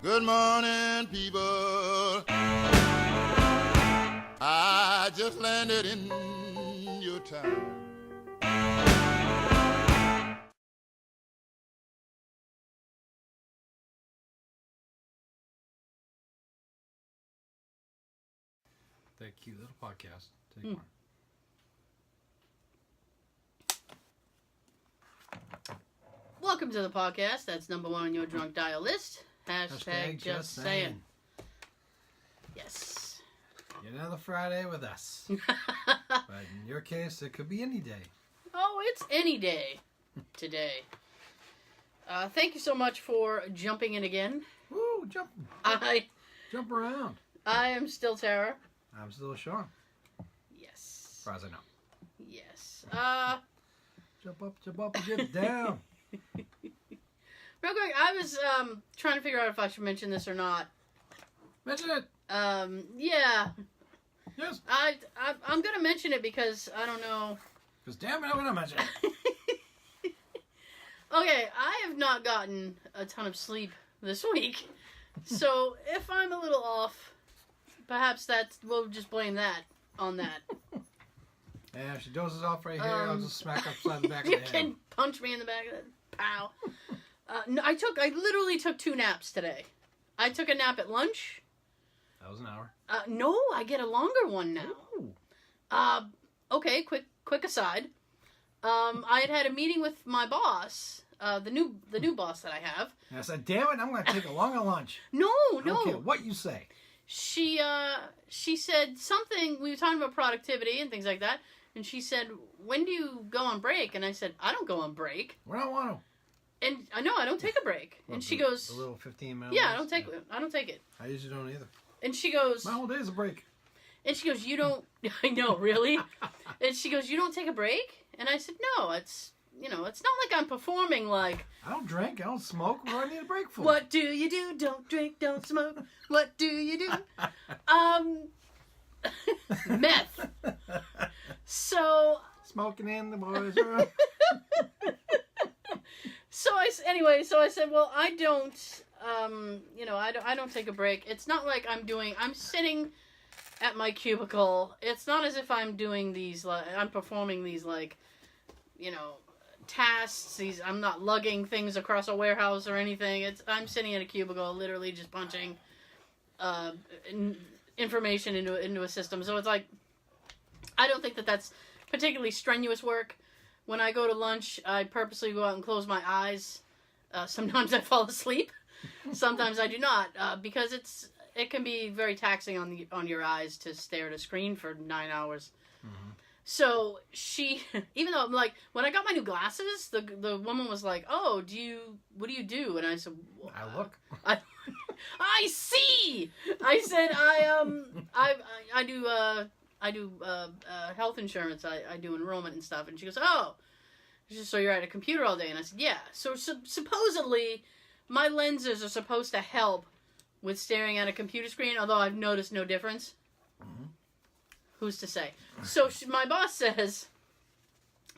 Good morning, people. I just landed in your town. That cute little podcast. Take one. Welcome to the podcast. That's number one on your drunk dial list. Hashtag just saying. Yes. Yet another Friday with us. But in your case, it could be any day. Oh, it's any day today. Thank you so much for jumping in again. Woo, jump around. I am still Tara. I'm still Sean. Yes. As far as I know. Yes. Jump up, and get down. Real quick, I was trying to figure out if I should mention this or not. Mention it. Yeah. Yes. I'm gonna mention it because I don't know. Because damn it, I'm gonna mention it. Okay, I have not gotten a ton of sleep this week, so if I'm a little off, perhaps we'll just blame that on that. Yeah, if she dozes off right here, I'll just smack upside the back of the You head. can punch me in the back of the pow. No, I literally took 2 naps today. I took a nap at lunch. That was an hour. No, I get a longer one now. Ooh. Okay, quick aside. I had a meeting with my boss, the new boss that I have. And I said, damn it, I'm going to take a longer lunch. No. I don't care what you say. She said something, we were talking about productivity and things like that, and she said, when do you go on break? And I said, I don't go on break. We don't want to. And I don't take a break. And she goes, a little 15 minutes. yeah, I don't take it. I usually don't either. And she goes, my whole day is a break. And she goes, you don't, I know, really? And she goes, you don't take a break? And I said, no, it's not like I'm performing like. I don't drink, I don't smoke, what do I need a break for? What do you do? Don't drink, don't smoke. What do you do? Meth. So. Smoking in the boys' room. So I said, well, I don't, I don't take a break. It's not like I'm sitting at my cubicle. It's not as if I'm doing these, I'm performing these, tasks. I'm not lugging things across a warehouse or anything. I'm sitting in a cubicle, literally just punching information into a system. So it's like, I don't think that's particularly strenuous work. When I go to lunch, I purposely go out and close my eyes. Sometimes I fall asleep. Sometimes I do not, because it can be very taxing on your eyes to stare at a screen for 9 hours. Mm-hmm. So even though when I got my new glasses, the woman was like, "Oh, what do you do?" And I said, well, I look. I see. I said, I do health insurance. I do enrollment and stuff. And she goes, "Oh, so you're at a computer all day?" And I said, "Yeah." So supposedly, my lenses are supposed to help with staring at a computer screen. Although I've noticed no difference. Mm-hmm. Who's to say? So my boss says.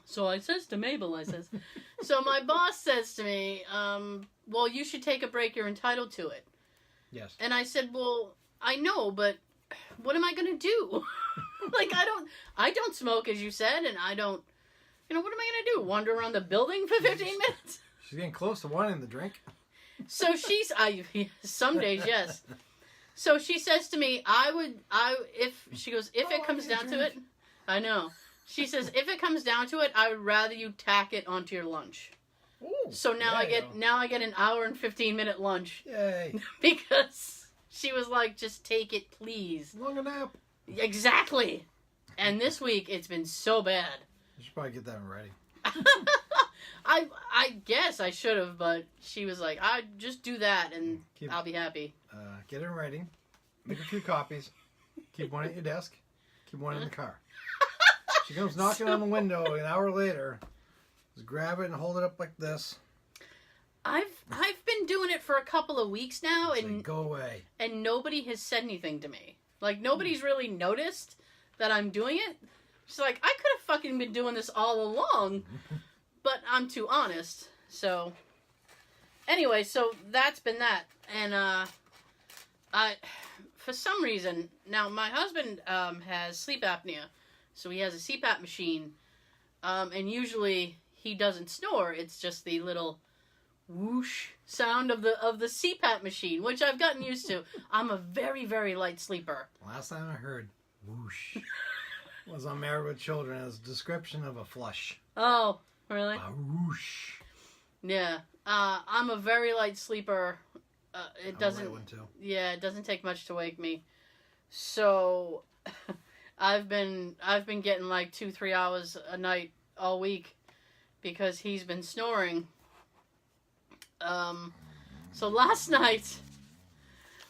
So I says to Mabel, so my boss says to me, "Well, you should take a break. You're entitled to it." Yes. And I said, "Well, I know, but what am I gonna do?" I don't smoke, as you said, and I don't, what am I going to do? Wander around the building for 15 minutes? She's getting close to wanting the drink. So some days, yes. So she says to me, if it comes down to it, I know. She says, if it comes down to it, I would rather you tack it onto your lunch. Ooh, so now I get an hour and 15-minute lunch. Yay. Because she was like, just take it, please. Longer nap. Exactly. And this week, it's been so bad. You should probably get that ready. I guess I should have, but she was like, I just do that and I'll be happy. Get it ready. Make a few copies. Keep one at your desk. Keep one in the car. She comes knocking on the window an hour later. Just grab it and hold it up like this. I've been doing it for a couple of weeks now, and go away. And nobody has said anything to me. Like, nobody's really noticed that I'm doing it. She's like, I could have fucking been doing this all along, but I'm too honest. So, anyway, so that's been that. And For some reason, now my husband has sleep apnea, so he has a CPAP machine, and usually he doesn't snore. It's just the little whoosh sound of the CPAP machine, which I've gotten used to. I'm a very, very light sleeper. Last time I heard whoosh was on Married with Children as a description of a flush. Oh, really? A whoosh. Yeah. I'm a very light sleeper. It doesn't. I'm a light one too. Yeah, it doesn't take much to wake me. So, I've been getting like 2-3 hours a night all week because he's been snoring. So last night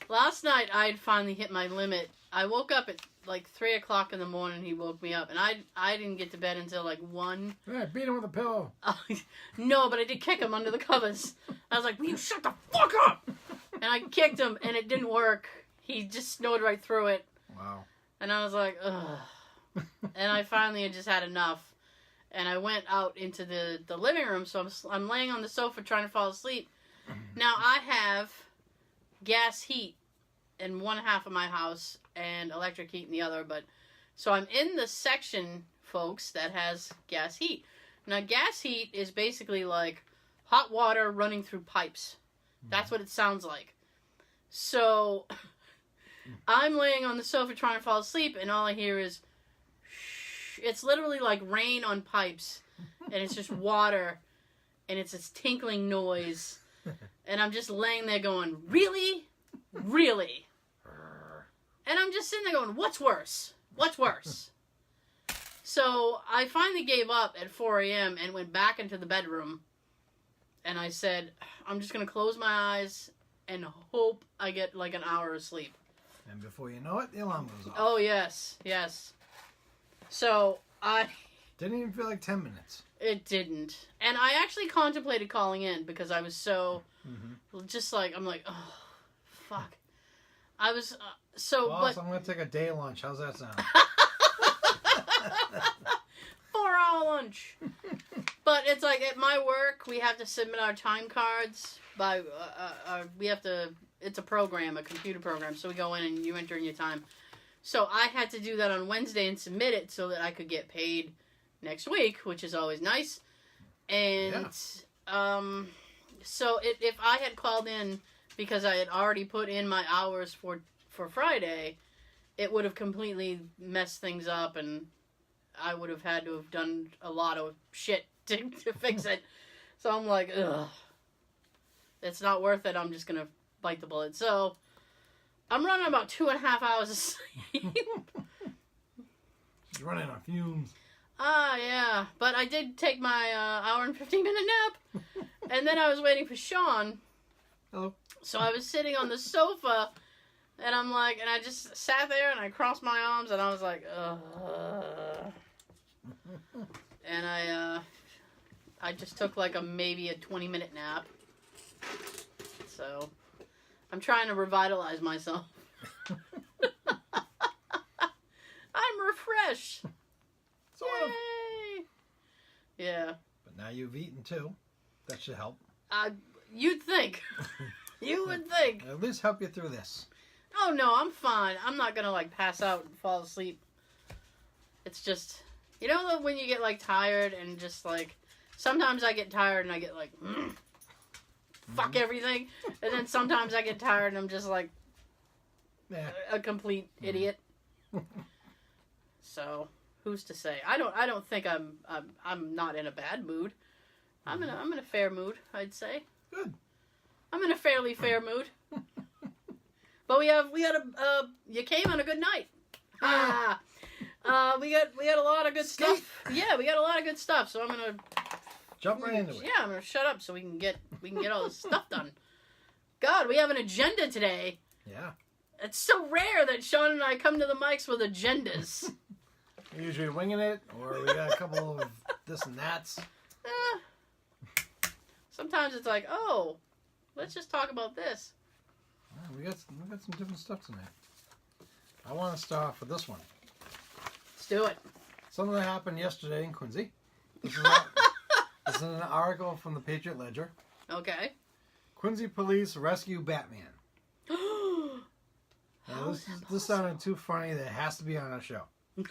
I'd finally hit my limit. I woke up at like 3 o'clock in the morning. He woke me up, and I didn't get to bed until like 1. Yeah, beat him with a pillow. No, but I did kick him under the covers. I was like, "Will you shut the fuck up?" And I kicked him, and it didn't work. He just snored right through it. Wow. And I was like, ugh. And I finally had just had enough. And I went out into the living room, so I'm laying on the sofa trying to fall asleep. Now, I have gas heat in one half of my house and electric heat in the other. So I'm in the section, folks, that has gas heat. Now, gas heat is basically like hot water running through pipes. That's what it sounds like. So I'm laying on the sofa trying to fall asleep, and all I hear is shh. It's literally like rain on pipes, and it's just water, and it's this tinkling noise. And I'm just laying there going, really? Really? And I'm just sitting there going, what's worse? What's worse? So I finally gave up at 4 a.m. and went back into the bedroom. And I said, I'm just going to close my eyes and hope I get like an hour of sleep. And before you know it, the alarm goes off. Oh, yes. Yes. So I... Didn't even feel like 10 minutes. It didn't. And I actually contemplated calling in because I was so... Just like, I'm like, oh, fuck. I was... Boss, I'm going to take a day lunch. How's that sound? 4-hour lunch. But it's like at my work, we have to submit our time cards by we have to. It's a program, a computer program. So we go in and you enter in your time. So I had to do that on Wednesday and submit it so that I could get paid next week, which is always nice. And so if I had called in because I had already put in my hours for Friday, it would have completely messed things up, and I would have had to have done a lot of shit to fix it. So I'm like, ugh. It's not worth it. I'm just going to bite the bullet. So I'm running about 2.5 hours of sleep. She's running on fumes. Yeah. But I did take my hour and 15-minute nap. And then I was waiting for Sean. Hello. So I was sitting on the sofa, and I'm like, and I just sat there and I crossed my arms and I was like, and I just took like maybe a 20-minute nap. So I'm trying to revitalize myself. I'm refreshed. Sort of. Yay! Yeah. But now you've eaten too. That should help. You'd think. You would think. At least help you through this. Oh no, I'm fine. I'm not gonna like pass out and fall asleep. It's just, you know, when you get like tired and just like, sometimes I get tired and I get like, fuck everything, and then sometimes I get tired and I'm just like a complete idiot. So who's to say? I don't think I'm not in a bad mood. I'm in a fair mood, I'd say. Good. I'm in a fairly fair mood. But we had a you came on a good night. We got a lot of good stuff. Yeah, we got a lot of good stuff. So I'm gonna jump right into it. Yeah, I'm gonna shut up so we can get all this stuff done. God, we have an agenda today. Yeah. It's so rare that Sean and I come to the mics with agendas. We're usually winging it, or we got a couple of this and that's. Sometimes it's like, oh, let's just talk about this. We got some different stuff tonight. I want to start off with this one. Let's do it. Something that happened yesterday in Quincy. This is an article from the Patriot Ledger. Okay. Quincy police rescue Batman. This sounded too funny that it has to be on our show. Wait!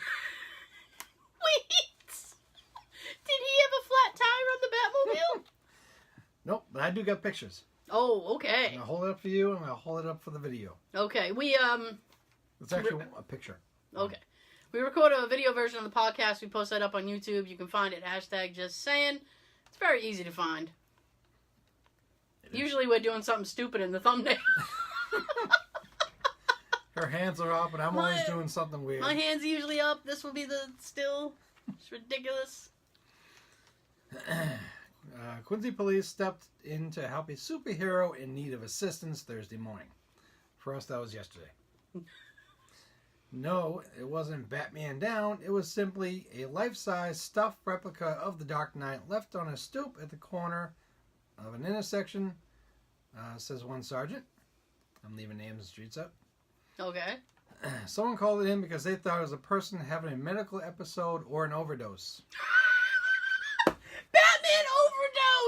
Did he have a flat tire on the Batmobile? Nope, but I do got pictures. Oh, okay. I'm gonna hold it up for you, and I'll hold it up for the video. Okay, It's actually a picture. Okay. We record a video version of the podcast. We post that up on YouTube. You can find it, #JustSaying. It's very easy to find. Usually we're doing something stupid in the thumbnail. Her hands are up, and I'm always doing something weird. My hand's usually up. This will be the still. It's ridiculous. Quincy police stepped in to help a superhero in need of assistance Thursday morning. For us, that was yesterday. No, it wasn't Batman Down. It was simply a life-size stuffed replica of the Dark Knight left on a stoop at the corner of an intersection, says one sergeant. I'm leaving names and streets up. Okay. Someone called it in because they thought it was a person having a medical episode or an overdose. Batman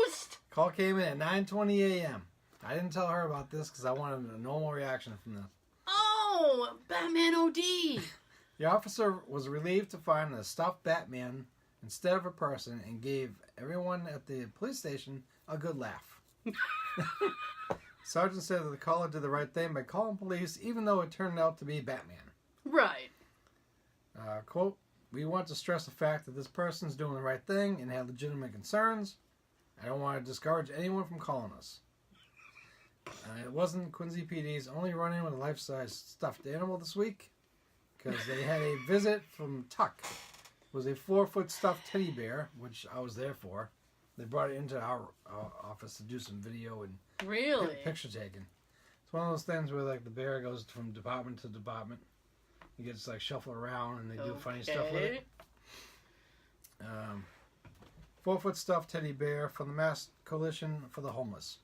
overdosed! Call came in at 9:20 a.m. I didn't tell her about this because I wanted a normal reaction from this. Oh, Batman OD. The officer was relieved to find a stuffed Batman instead of a person and gave everyone at the police station a good laugh. Sergeant said that the caller did the right thing by calling police even though it turned out to be Batman. Right. Quote, "We want to stress the fact that this person's doing the right thing and had legitimate concerns. I don't want to discourage anyone from calling us." It wasn't Quincy PD's only run-in with a life-size stuffed animal this week, because they had a visit from Tuck. It was a 4-foot stuffed teddy bear, which I was there for. They brought it into our office to do some video and Really? picture taking. It's one of those things where like the bear goes from department to department. He gets like shuffled around and they do funny stuff with it. 4-foot stuffed teddy bear from the Mass Coalition for the Homeless.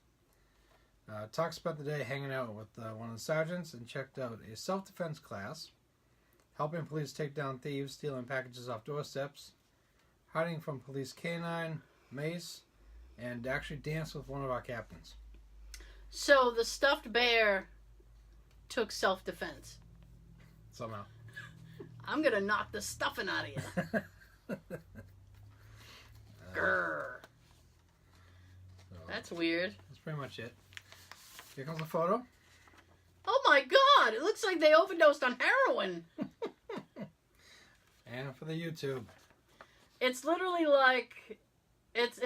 Tuck spent the day hanging out with one of the sergeants and checked out a self-defense class, helping police take down thieves stealing packages off doorsteps, hiding from police canine, mace, and actually danced with one of our captains. So the stuffed bear took self-defense. Somehow. I'm gonna knock the stuffing out of you. Grrr. That's weird. That's pretty much it. Here comes the photo. Oh my god! It looks like they overdosed on heroin. And for the YouTube. It's literally like it's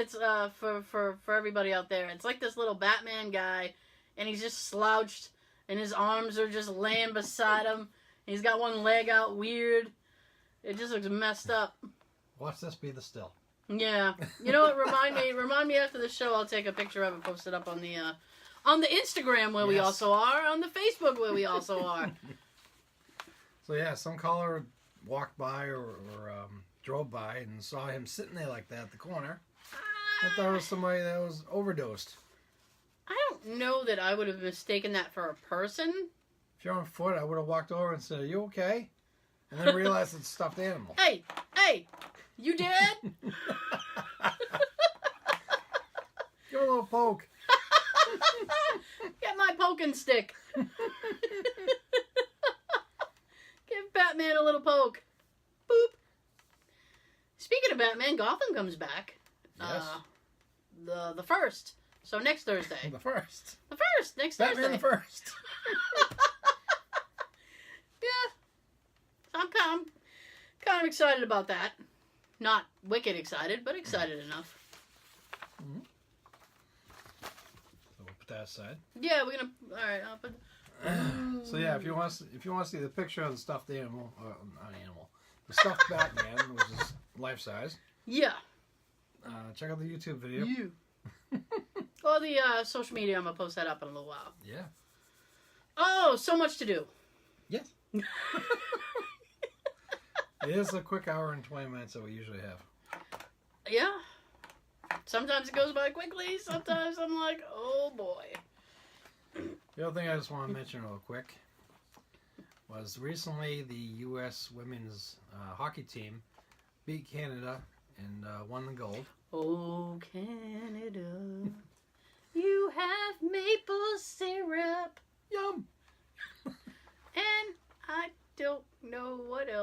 for everybody out there. It's like this little Batman guy, and he's just slouched, and his arms are just laying beside him. He's got one leg out weird. It just looks messed up. Watch this be the still. Yeah. You know what? Remind me after the show. I'll take a picture of it, post it up on the Instagram where we also are, on the Facebook where we also are. So yeah, some caller walked by or drove by and saw him sitting there like that at the corner. I thought it was somebody that was overdosed. I don't know that I would have mistaken that for a person. If you're on foot, I would have walked over and said, "Are you okay?" And then realized it's a stuffed animal. Hey, you dead? Give a little poke. Get my poking stick. Give Batman a little poke. Boop. Speaking of Batman, Gotham comes back. Yes. The first. So next Thursday. The first. The first. Next Batman Thursday. the first. Yeah. I'm kind of excited about that. Not wicked excited, but excited enough. Mm-hmm. So we'll put that aside. Yeah, we're gonna. All right, I'll put. So yeah, if you want to see the picture of the stuffed animal, not animal, the stuffed Batman, which is life size. Yeah. Check out the YouTube video. Or the social media. I'm gonna post that up in a little while. Yeah. Oh, so much to do. Yes. It is a quick hour and 20 minutes that we usually have. Yeah. Sometimes it goes by quickly. Sometimes I'm like, oh boy. The other thing I just want to mention real quick was recently the U.S. women's hockey team beat Canada and won the gold. Oh, Canada, you have maple syrup Yum! and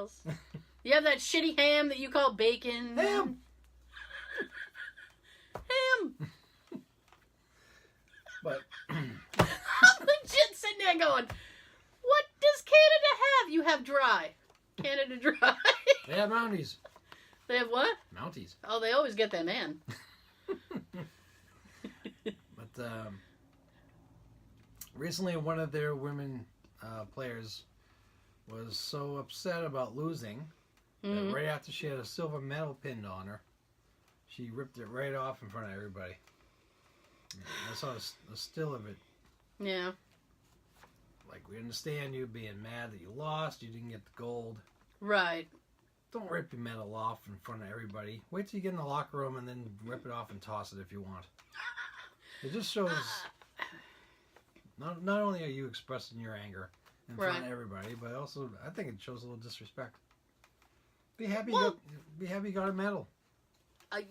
else. You have that shitty ham that you call bacon. Ham! Ham! But I'm legit sitting there going, what does Canada have? You have dry. Canada Dry. they have Mounties. They have what? Mounties. Oh, they always get that man. But recently, one of their women players was so upset about losing that right after she had a silver medal pinned on her, she ripped it right off in front of everybody. I saw a still of it. Yeah. Like, we understand you being mad that you lost, you didn't get the gold. Right. Don't rip your medal off in front of everybody. Wait till you get in the locker room and then rip it off and toss it if you want. It just shows not only are you expressing your anger in front of everybody, but also I think it shows a little disrespect. Be happy you got a medal.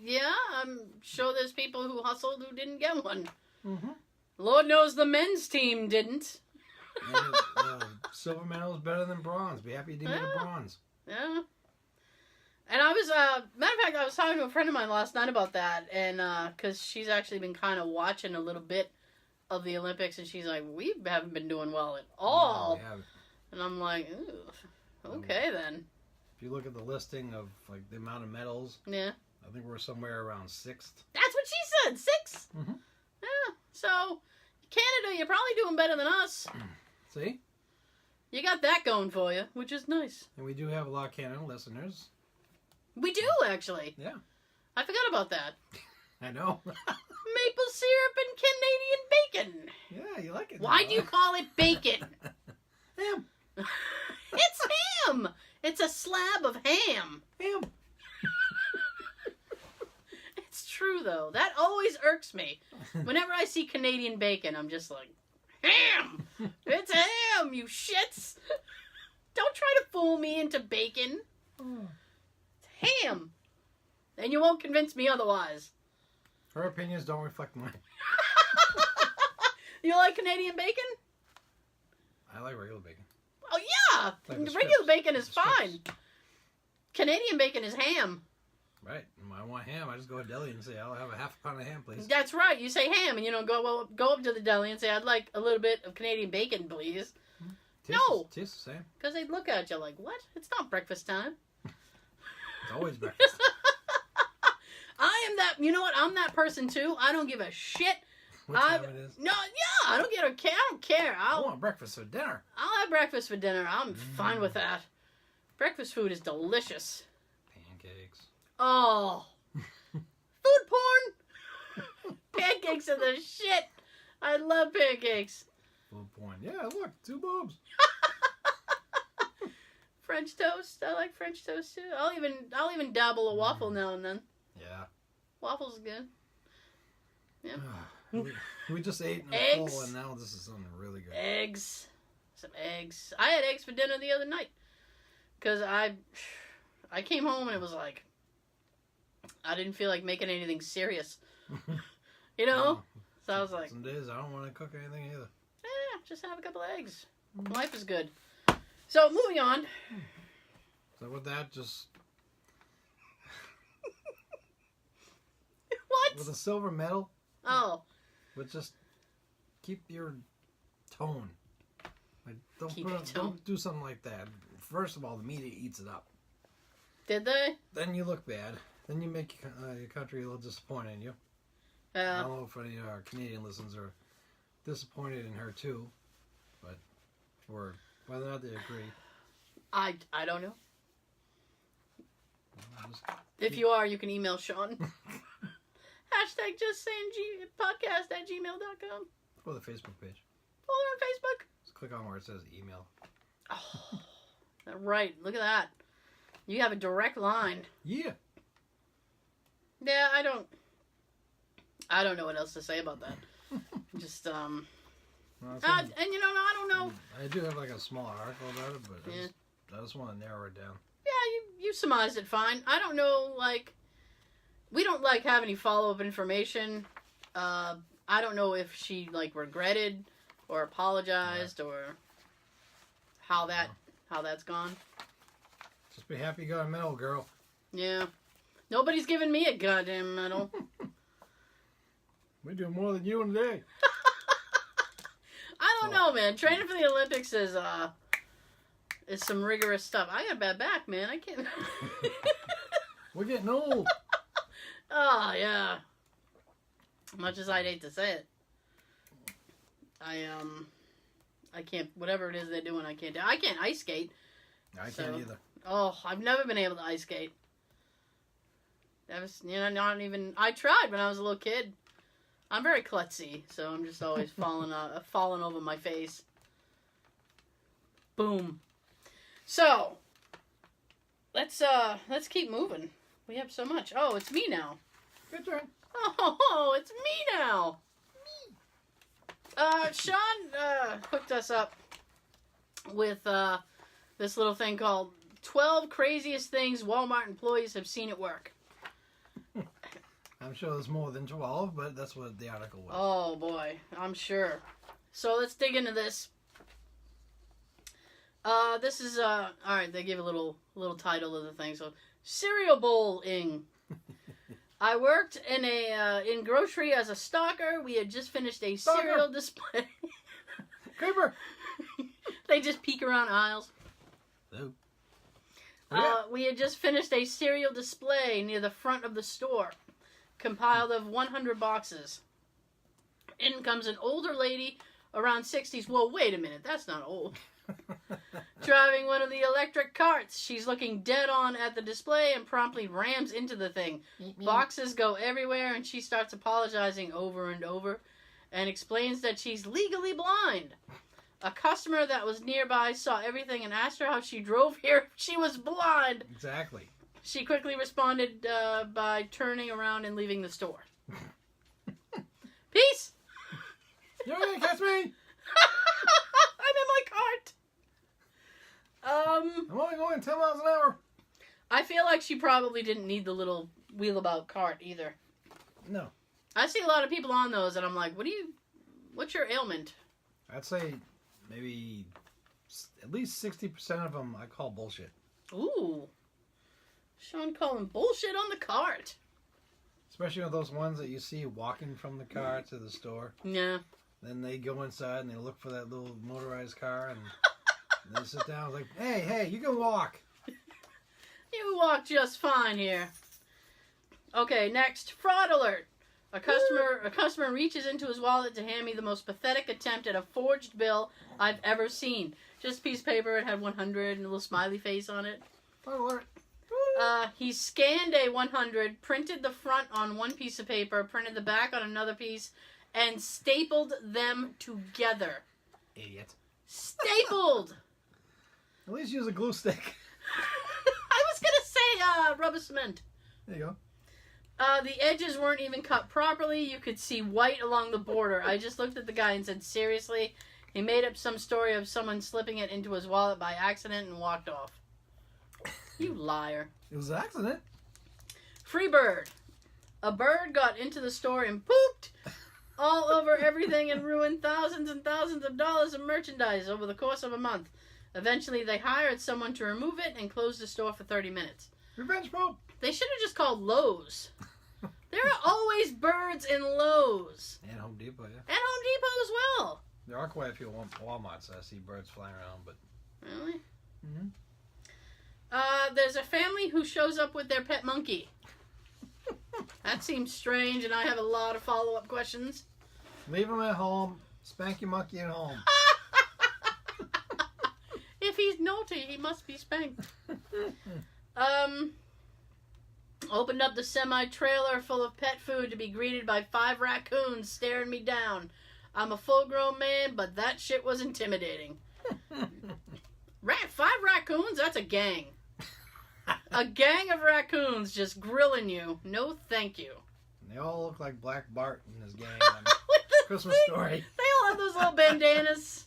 Yeah, I'm sure there's people who hustled who didn't get one. Mm-hmm. Lord knows the men's team didn't. And silver medal is better than bronze. Be happy you didn't get a bronze. Yeah. And I was, matter of fact, I was talking to a friend of mine last night about that, and, because she's actually been kind of watching a little bit of the Olympics, and she's like, we haven't been doing well at all. No, and I'm like, ooh, okay then. If you look at the listing of, like, the amount of medals, yeah, I think we're somewhere around 6th. That's what she said, 6? Mm-hmm. Yeah, so, Canada, you're probably doing better than us. See? You got that going for you, which is nice. And we do have a lot of Canada listeners. We do, actually. Yeah. I forgot about that. I know. Maple syrup and Canadian bacon. Yeah, you like it. Why do you call it bacon? Ham. It's ham. It's a slab of ham. Ham. It's true, though. That always irks me. Whenever I see Canadian bacon, I'm just like, ham. It's ham, you shits. Don't try to fool me into bacon. It's ham. And you won't convince me otherwise. Her opinions don't reflect mine. You like Canadian bacon? I like regular bacon. Oh, yeah. Like the Regular strips. bacon is The strips. fine. Canadian bacon is ham. Right. When I want ham, I just go to deli and say, I'll have a half a pound of ham, please. That's right. You say ham, and you don't go up to the deli and say, I'd like a little bit of Canadian bacon, please. No. Tastes the same. Because they'd look at you like, what? It's not breakfast time. It's always breakfast. I am that, you know what? I'm that person, too. I don't give a shit. What time it is? No, yeah, I don't care. I want breakfast for dinner. I'll have breakfast for dinner. I'm fine with that. Breakfast food is delicious. Pancakes. Oh. Food porn? Pancakes are the shit. I love pancakes. Food porn. Yeah, look, 2 boobs. French toast. I like French toast too. I'll even dabble a waffle now and then. Yeah. Waffles good. Yeah. we just ate in a Eggs. full, and now this is something really good. Eggs. Some eggs. I had eggs for dinner the other night. Because I came home and it was like, I didn't feel like making anything serious. You know? So I was like, some days I don't want to cook anything either. just have a couple of eggs. Life is good. So, moving on. So with that, just... What? With a silver medal, Oh. but just keep your tone. Like, Keep your tone. don't do something like that. First of all, the media eats it up. Did they? Then you look bad. Then you make your country a little disappointed in you. I don't know if any of our Canadian listeners are disappointed in her too, but or whether or not they agree. I don't know. Just If you are, you can email Sean. Hashtag just saying podcast@gmail.com. or the Facebook page. Follow her on Facebook. Just click on where it says email. Oh, right. Look at that. You have a direct line. Yeah. Yeah, I don't know what else to say about that. Just, Well, and you know, I don't know. I do have like a small article about it, but Yeah. I just want to narrow it down. Yeah, you surmised it fine. I don't know, like, we don't, like, have any follow-up information. I don't know if she, like, regretted or apologized or how that's gone. Just be happy you got a medal, girl. Yeah. Nobody's giving me a goddamn medal. We do more than you in a day. I don't know, man. Training for the Olympics is some rigorous stuff. I got a bad back, man. I can't. We're getting old. Oh, yeah. Much as I'd hate to say it. I can't, whatever it is they're doing, I can't do. I can't ice skate. I can't either. Oh, I've never been able to ice skate. That was, not even, I tried when I was a little kid. I'm very klutzy, so I'm just always falling over my face. Boom. So, let's keep moving. We have so much. Oh, it's me now. Good turn. Oh, it's me now. Sean hooked us up with this little thing called 12 Craziest Things Walmart Employees Have Seen at Work. I'm sure there's more than 12, but that's what the article was. Oh, boy. I'm sure. So let's dig into this. This is, alright, they give a little title of the thing. So, cereal bowl-ing. I worked in grocery as a stalker. We had just finished a cereal display. Creeper! They just peek around aisles. Hello. We had just finished a cereal display near the front of the store, compiled of 100 boxes. In comes an older lady, around 60s. Well, wait a minute, that's not old. Driving one of the electric carts. She's looking dead on at the display and promptly rams into the thing. Boxes go everywhere, and she starts apologizing over and over and explains that she's legally blind. A customer that was nearby saw everything and asked her how she drove here if she was blind. Exactly. She quickly responded by turning around and leaving the store. Peace! You're gonna catch me! I'm in my cart! I'm only going 10 miles an hour. I feel like she probably didn't need the little wheelabout cart either. No. I see a lot of people on those and I'm like, what's your ailment? I'd say maybe at least 60% of them I call bullshit. Ooh. Sean calling bullshit on the cart. Especially with those ones that you see walking from the car to the store. Yeah. Then they go inside and they look for that little motorized car and they sit down like, hey, you can walk. You walk just fine here. Okay, next. Fraud alert. A customer reaches into his wallet to hand me the most pathetic attempt at a forged bill I've ever seen. Just a piece of paper. It had 100 and a little smiley face on it. Fraud alert. He scanned a 100, printed the front on one piece of paper, printed the back on another piece, and stapled them together. Idiot. Stapled! At least use a glue stick. I was going to say rubber cement. There you go. The edges weren't even cut properly. You could see white along the border. I just looked at the guy and said, seriously? He made up some story of someone slipping it into his wallet by accident and walked off. You liar. It was an accident. Free bird. A bird got into the store and pooped all over everything and ruined thousands and thousands of dollars of merchandise over the course of a month. Eventually, they hired someone to remove it and closed the store for 30 minutes. Revenge poop. They should have just called Lowe's. There are always birds in Lowe's. And Home Depot, yeah. And Home Depot as well. There are quite a few Walmarts I see birds flying around, but... Really? Mm-hmm. There's a family who shows up with their pet monkey. That seems strange, and I have a lot of follow-up questions. Leave him at home. Spank your monkey at home. If he's naughty, he must be spanked. Opened up the semi-trailer full of pet food to be greeted by 5 raccoons staring me down. I'm a full-grown man, but that shit was intimidating. 5 raccoons? That's a gang. A gang of raccoons just grilling you. No, thank you. They all look like Black Bart in his gang on Christmas Story. They all have those little bandanas.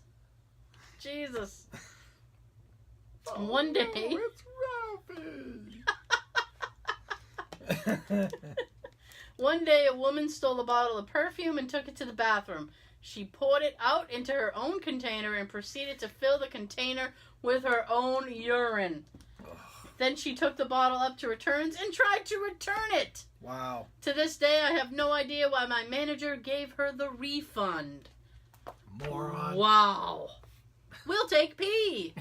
Jesus. Oh, One day. No, it's Ralphie. One day, a woman stole a bottle of perfume and took it to the bathroom. She poured it out into her own container and proceeded to fill the container with her own urine. Then she took the bottle up to returns and tried to return it. Wow. To this day, I have no idea why my manager gave her the refund. Moron. Wow. We'll take P.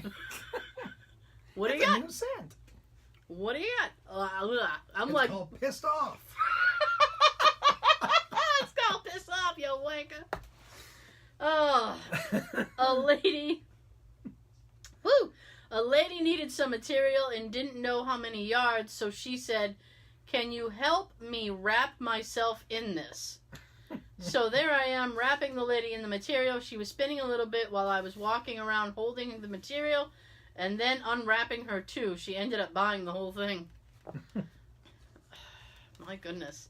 What do you got? New scent. What do you got? I'm It's like... called pissed off. It's called piss off, you wanker. Oh, a lady... Woo! A lady needed some material and didn't know how many yards, so she said, "Can you help me wrap myself in this?" So there I am, wrapping the lady in the material. She was spinning a little bit while I was walking around holding the material and then unwrapping her too. She ended up buying the whole thing. My goodness.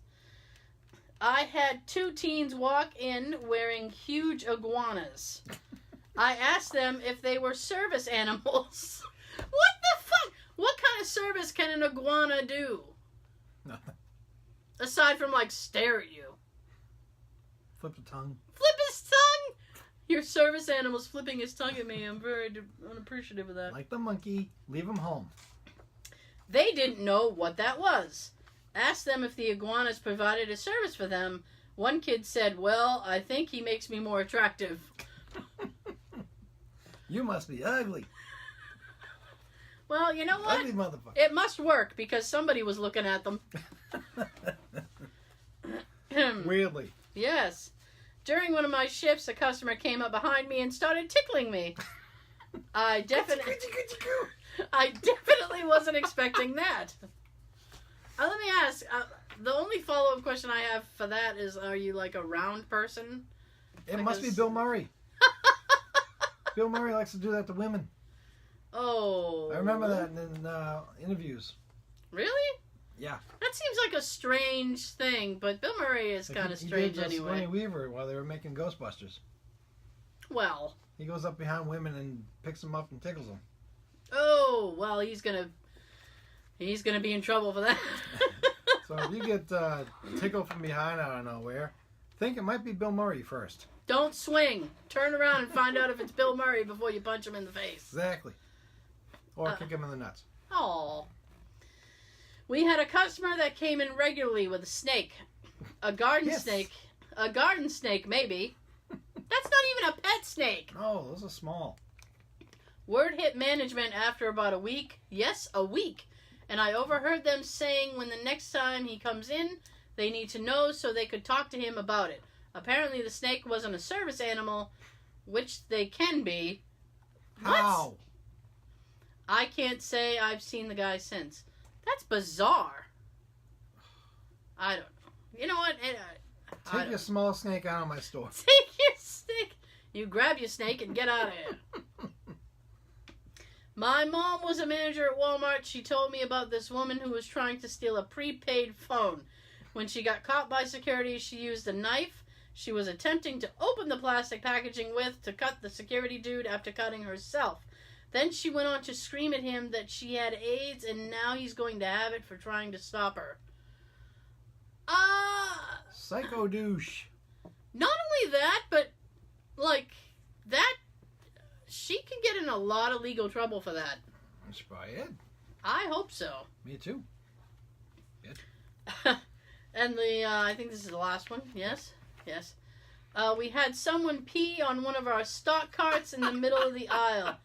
I had 2 teens walk in wearing huge iguanas. I asked them if they were service animals. What the fuck? What kind of service can an iguana do? Nothing. Aside from, like, stare at you. Flip the tongue. Flip his tongue? Your service animal's flipping his tongue at me. I'm very unappreciative of that. Like the monkey, leave him home. They didn't know what that was. Asked them if the iguanas provided a service for them. One kid said, "Well, I think he makes me more attractive." You must be ugly. Well, you know what? Ugly motherfucker. It must work because somebody was looking at them. Weirdly. Yes. During one of my shifts, a customer came up behind me and started tickling me. I definitely wasn't expecting that. Let me ask, the only follow-up question I have for that is, are you like a round person? It must be Bill Murray. Bill Murray likes to do that to women. Oh. I remember that in interviews. Really? Yeah. That seems like a strange thing, but Bill Murray is kind of strange he did anyway. Sigourney Weaver while they were making Ghostbusters. Well. He goes up behind women and picks them up and tickles them. Oh, well, he's gonna be in trouble for that. So if you get tickled from behind out of nowhere, think it might be Bill Murray first. Don't swing. Turn around and find out if it's Bill Murray before you punch him in the face. Exactly. Or kick him in the nuts. Oh. We had a customer that came in regularly with a snake. A garden snake. A garden snake, maybe. That's not even a pet snake. No, those are small. Word hit management after about a week. Yes, a week. And I overheard them saying when the next time he comes in, they need to know so they could talk to him about it. Apparently the snake wasn't a service animal, which they can be. How? What? I can't say I've seen the guy since. That's bizarre. I don't know. You know what? Take your small snake out of my store. Take your snake. You grab your snake and get out of here. My mom was a manager at Walmart. She told me about this woman who was trying to steal a prepaid phone. When she got caught by security, she used a knife she was attempting to open the plastic packaging with to cut the security dude after cutting herself. Then she went on to scream at him that she had AIDS and now he's going to have it for trying to stop her. Psycho douche. Not only that, but, like, that, she can get in a lot of legal trouble for that. That's probably it. I hope so. Me too. Good. And I think this is the last one. Yes? Yes. We had someone pee on one of our stock carts in the middle of the aisle.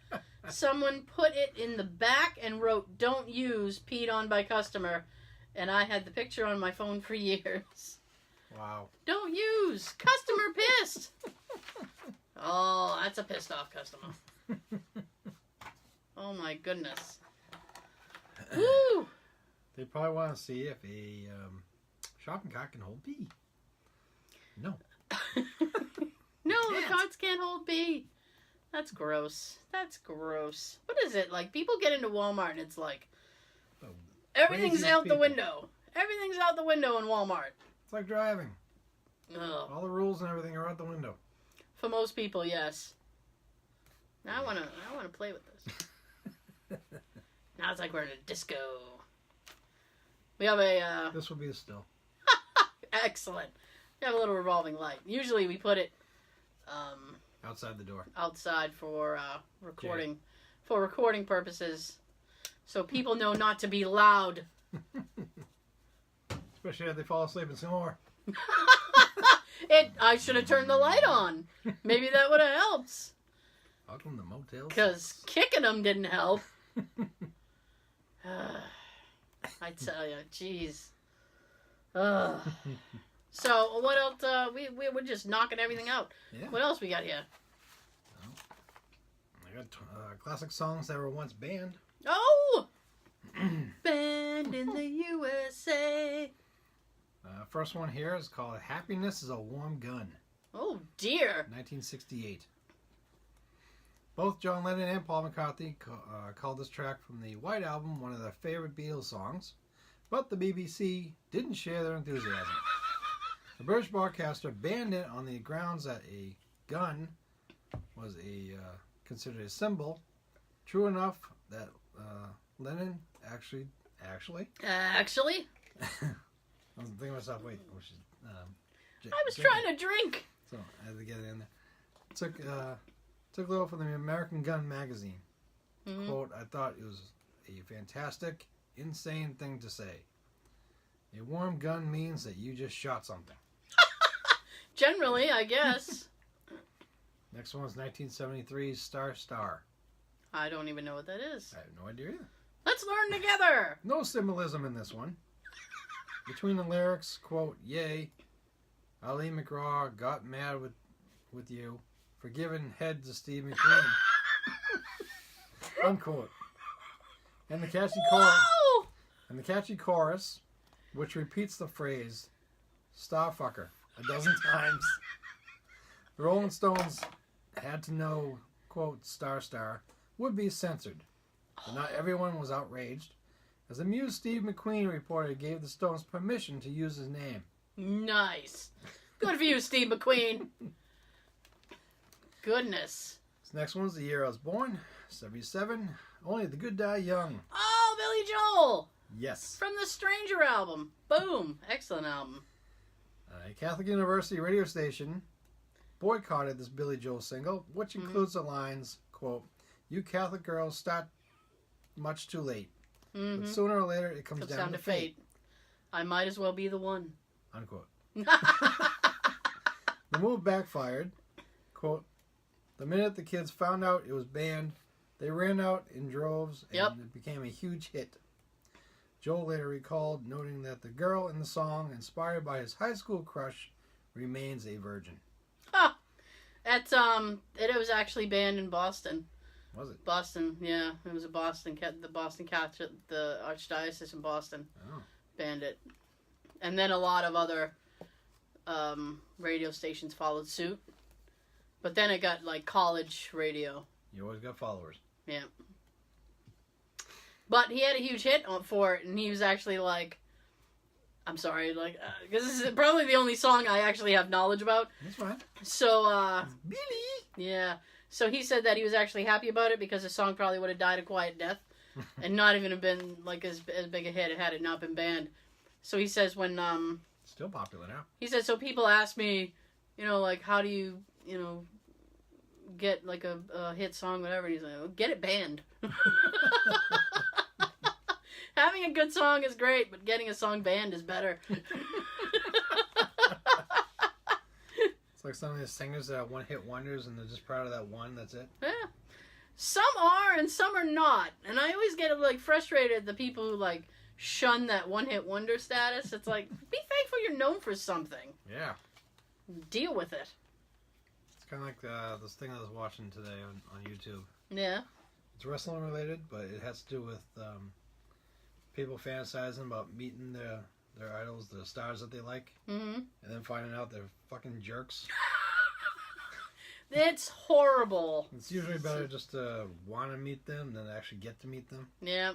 Someone put it in the back and wrote, "Don't use, peed on by customer." And I had the picture on my phone for years. Wow. Don't use. Customer pissed. Oh, that's a pissed off customer. Oh my goodness. Woo! They probably want to see if a shopping cart can hold pee. No. No, the carts can't hold pee. That's gross. That's gross. What is it? Like, people get into Walmart and it's like, everything's out the window. Everything's out the window in Walmart. It's like driving. Ugh. All the rules and everything are out the window. For most people, yes. Now I wanna play with this. Now it's like we're in a disco. We have a This will be a still. excellent. We have a little revolving light. Usually we put it Outside the door. outside for recording purposes. So people know not to be loud. Especially if they fall asleep and snore. I should have turned the light on. Maybe that would have helped. Welcome to Motel 6. Because kicking them didn't help. I tell you, jeez. So what else? We're just knocking everything out. Yeah. What else we got here? I got classic songs that were once banned. Oh! Banned in the USA. First one here is called Happiness is a Warm Gun. Oh, dear. 1968. Both John Lennon and Paul McCartney called this track from the White Album one of their favorite Beatles songs, but the BBC didn't share their enthusiasm. The British broadcaster banned it on the grounds that a gun was considered a symbol. True enough that Lennon actually. Actually? I was thinking to myself, wait, I was trying to drink. So I had to get it in there. Took a little from the American Gun magazine. Mm-hmm. Quote, I thought it was a fantastic, insane thing to say. A warm gun means that you just shot something. Generally, I guess. Next one is 1973's Star Star. I don't even know what that is. I have no idea either. Let's learn together. No symbolism in this one. Between the lyrics, quote, yay, Ali McGraw got mad with you for giving head to Steve McQueen. Unquote. And the catchy chorus, which repeats the phrase "Starfucker" a dozen times. The Rolling Stones had to know, quote, Star Star would be censored. But not everyone was outraged, as amused Steve McQueen reported gave the Stones permission to use his name. Nice. Good for you, Steve McQueen. Goodness. This next one's the year I was born, 77. Only the Good Die Young. Oh, Billy Joel. Yes. From the Stranger album. Boom. Excellent album. A Catholic University radio station boycotted this Billy Joel single, which includes the lines, quote, you Catholic girls start much too late. Mm-hmm. But sooner or later it comes down to fate. I might as well be the one. Unquote. The move backfired. Quote, the minute the kids found out it was banned, they ran out in droves and it became a huge hit. Joel later recalled, noting that the girl in the song, inspired by his high school crush, remains a virgin. Ah, that's it was actually banned in Boston. Was it? Boston, yeah, it was the Boston Catholic, the Archdiocese in Boston banned it, and then a lot of other radio stations followed suit. But then it got like college radio. You always got followers. Yeah. But he had a huge hit for it, and he was actually like, I'm sorry, like, because this is probably the only song I actually have knowledge about. That's fine. So, Billy! yeah. So he said that he was actually happy about it because the song probably would have died a quiet death and not even have been, like, as big a hit had it not been banned. So he says when, Still popular now. He said, so people ask me, like, how do you, get, like, a hit song, whatever, and he's like, well, get it banned. Having a good song is great, but getting a song banned is better. It's like some of these singers that are one-hit wonders and they're just proud of that one, that's it. Yeah. Some are and some are not. And I always get, like, frustrated at the people who, like, shun that one-hit wonder status. It's like, be thankful you're known for something. Yeah. Deal with it. It's kind of like this thing I was watching today on YouTube. Yeah. It's wrestling related, but it has to do with people fantasizing about meeting their idols, the stars that they like, and then finding out they're fucking jerks. It's horrible. It's usually better just to want to meet them than actually get to meet them. Yeah.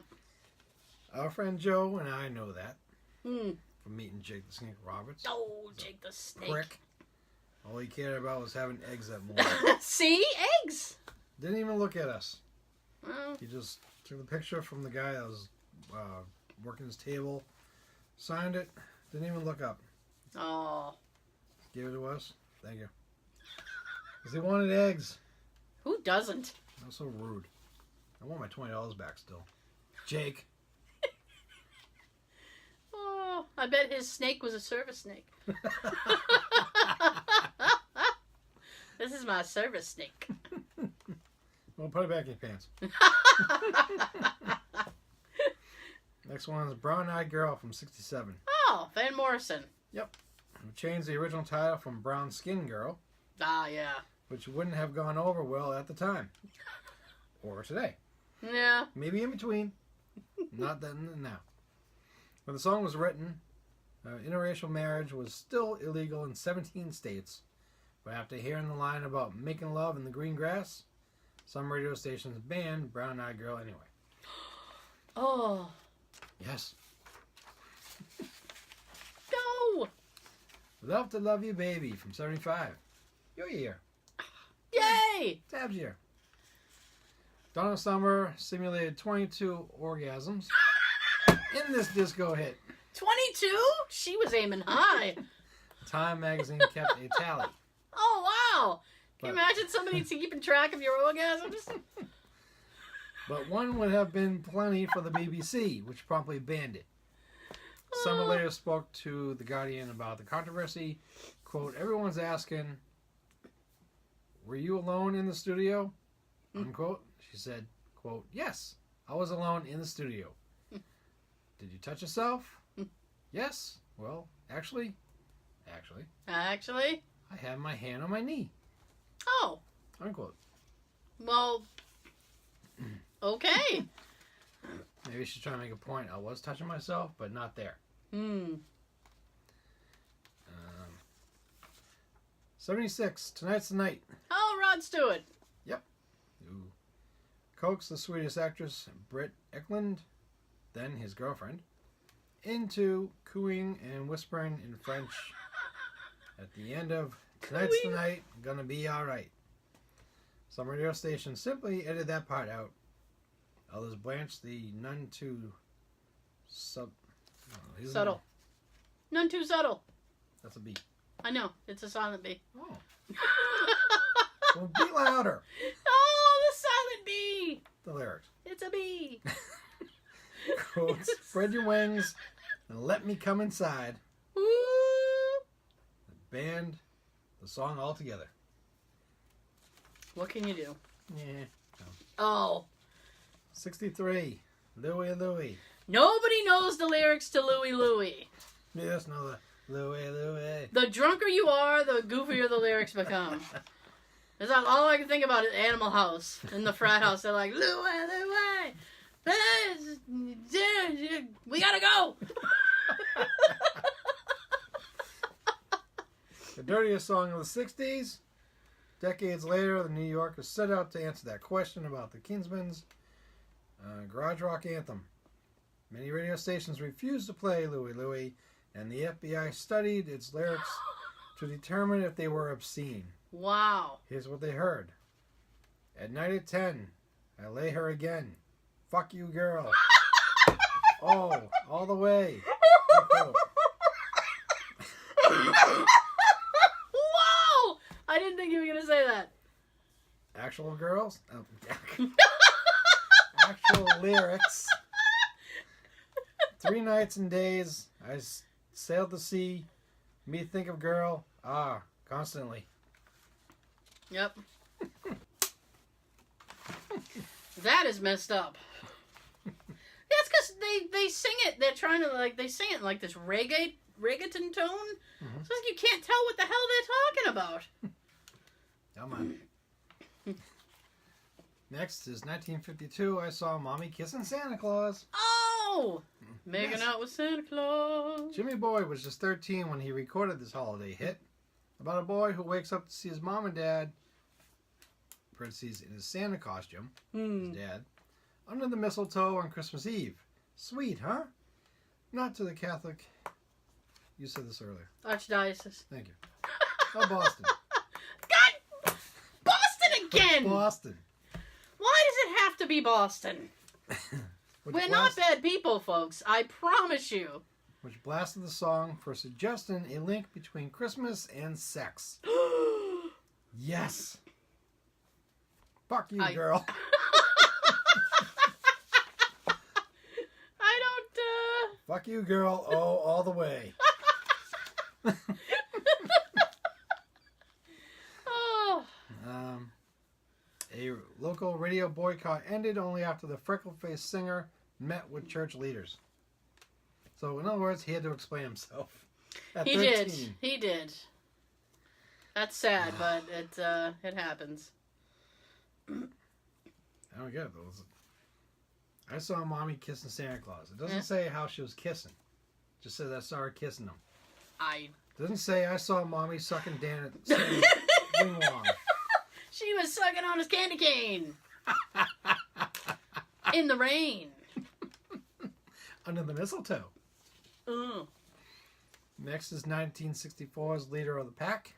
Our friend Joe and I know that from meeting Jake the Snake Roberts. Oh, Jake the Snake. Prick. All he cared about was having eggs that morning. See? Eggs! Didn't even look at us. Well. He just took the picture from the guy that was working his table, signed it, didn't even look up. Oh. Gave it to us. Thank you. Because he wanted eggs. Who doesn't? That was so rude. I want my $20 back still. Jake. Oh, I bet his snake was a service snake. This is my service snake. Well, put it back in your pants. Next one is Brown Eyed Girl from 67. Oh, Van Morrison. Yep. Who changed the original title from Brown Skin Girl, Ah, yeah. which wouldn't have gone over well at the time. Or today. Yeah. Maybe in between. Not then and now. When the song was written, interracial marriage was still illegal in 17 states. But after hearing the line about making love in the green grass, some radio stations banned Brown Eyed Girl anyway. Oh. Yes. No. Love to Love You Baby from 75. Your year. Yay. Tab's year. Donna Summer simulated 22 orgasms in this disco hit. 22? She was aiming high. Time magazine kept a tally. Oh, wow. Can you But- imagine somebody keeping track of your orgasms? But one would have been plenty for the BBC, which promptly banned it. Summer later spoke to The Guardian about the controversy. Quote, everyone's asking, were you alone in the studio? Unquote. She said, quote, yes, I was alone in the studio. Did you touch yourself? Yes. Well, actually, Actually? I had my hand on my knee. Oh. Unquote. Well, okay. Maybe she's trying to make a point. I was touching myself, but not there. 76. Tonight's the night. Oh, Rod Stewart. Who coaxed the Swedish actress Britt Ekland, then his girlfriend, into cooing and whispering in French at the end of Tonight's the Night, Gonna Be Alright. Some radio stations simply edited that part out. Others blanched the none too Subtle. None too subtle. That's a B. I know. It's a silent B. Oh. Well, be louder. Oh, the silent B. The lyrics. It's a B. Quote, spread your wings and let me come inside. Ooh. Banned the song altogether. What can you do? Yeah. Oh. 63. Louie Louie. Nobody knows the lyrics to Louie Louie. Yes, no, the Louie Louie. The drunker you are, the goofier the lyrics become. It's like, all I can think about is Animal House. In the frat house, they're like, Louie Louie. We gotta go. The dirtiest song of the 60s. Decades later, the New Yorkers set out to answer that question about the Kingsmen's garage rock anthem. Many radio stations refused to play Louie Louie, and the FBI studied its lyrics to determine if they were obscene. Wow. Here's what they heard. At night at 10, I lay her again. Fuck you, girl. Oh, all the way. Wow! I didn't think you were gonna say that. Actual girls? Oh, actual lyrics. 3 nights and days, I sailed the sea. Me think of girl, constantly. Yep. That is messed up. That's because they sing it. They're trying to they sing it in like this reggaeton tone. Mm-hmm. So it's like you can't tell what the hell they're talking about. Come on. Next is 1952. I saw Mommy kissing Santa Claus. Oh, making Yes. out with Santa Claus. Jimmy Boy was just 13 when he recorded this holiday hit about a boy who wakes up to see his mom and dad, parentheses, in his Santa costume, his dad, under the mistletoe on Christmas Eve. Sweet, huh? Not to the Catholic. You said this earlier. Archdiocese. Thank you. Oh, Boston. God, Boston again. Boston. Why does it have to be Boston? Which We're not bad people, folks. I promise you. Which blasted the song for suggesting a link between Christmas and sex. Yes. Fuck you, girl. Fuck you, girl. Oh, all the way. Oh. A local radio boycott ended only after the freckle-faced singer met with church leaders. So, in other words, he had to explain himself. At He 13. did. He did. That's sad, but it happens. I don't get it, though. I saw Mommy kissing Santa Claus. It doesn't say how she was kissing. It just says I saw her kissing him. It doesn't say I saw Mommy sucking Dan at Wing Wong. She was sucking on his candy cane. In the rain. Under the mistletoe. Ooh. Next is 1964's Leader of the Pack.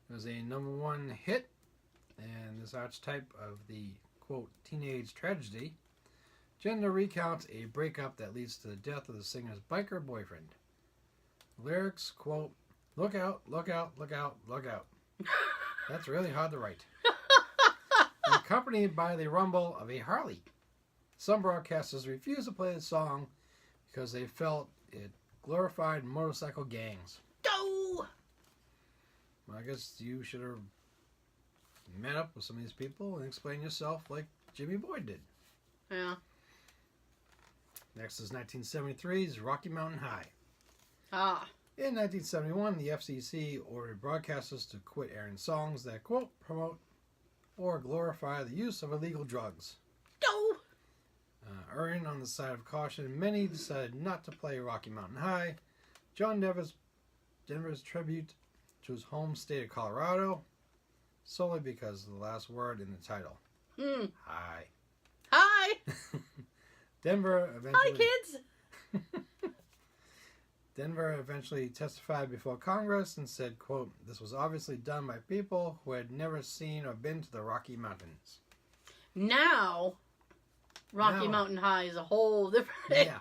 It was a #1 hit, and this archetype of the, quote, teenage tragedy, gender recounts a breakup that leads to the death of the singer's biker boyfriend. Lyrics, quote, look out, look out, look out, look out. That's really hard to write. And accompanied by the rumble of a Harley. Some broadcasters refused to play the song because they felt it glorified motorcycle gangs. Go! Well, I guess you should have met up with some of these people and explained yourself like Jimmy Boyd did. Yeah. Next is 1973's Rocky Mountain High. Ah. In 1971, the FCC ordered broadcasters to quit airing songs that, quote, promote or glorify the use of illegal drugs. Go! Erring on the side of caution, many decided not to play Rocky Mountain High. John Denver's tribute to his home state of Colorado, solely because of the last word in the title. Hi. Hi! Denver eventually... Hi, kids! Denver eventually testified before Congress and said, quote, this was obviously done by people who had never seen or been to the Rocky Mountains. Now, Rocky Mountain High is a whole different... Yeah.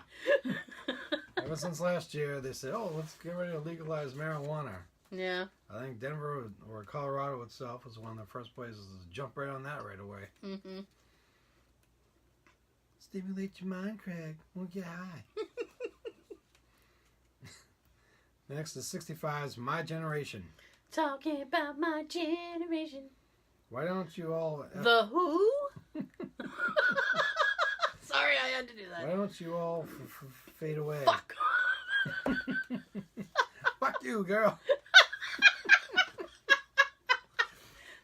Ever since last year, they said, oh, let's get ready to legalize marijuana. Yeah. I think Denver or Colorado itself was one of the first places to jump right on that right away. Mm-hmm. Stimulate your mind, Craig. We'll get high. Next is 65's My Generation. Talking about my generation. Why don't you all... The Who? Sorry, I had to do that. Why don't you all fade away? Fuck. Fuck you, girl.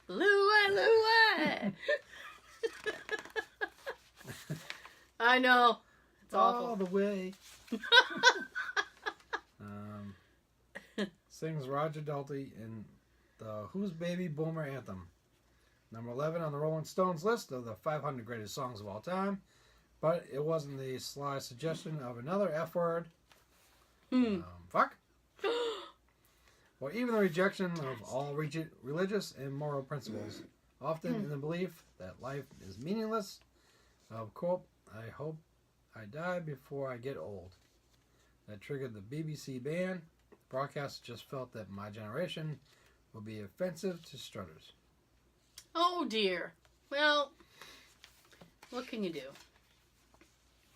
Louie. I know. It's awful. All the way. Sings Roger Daltrey in the Who's Baby Boomer Anthem. Number 11 on the Rolling Stones list of the 500 greatest songs of all time. But it wasn't the sly suggestion of another F word. Fuck. Or even the rejection of all religious and moral principles. Often in the belief that life is meaningless. Of, quote, I hope I die before I get old. That triggered the BBC ban. Broadcasters just felt that My Generation would be offensive to strutters. Oh, dear. Well, what can you do?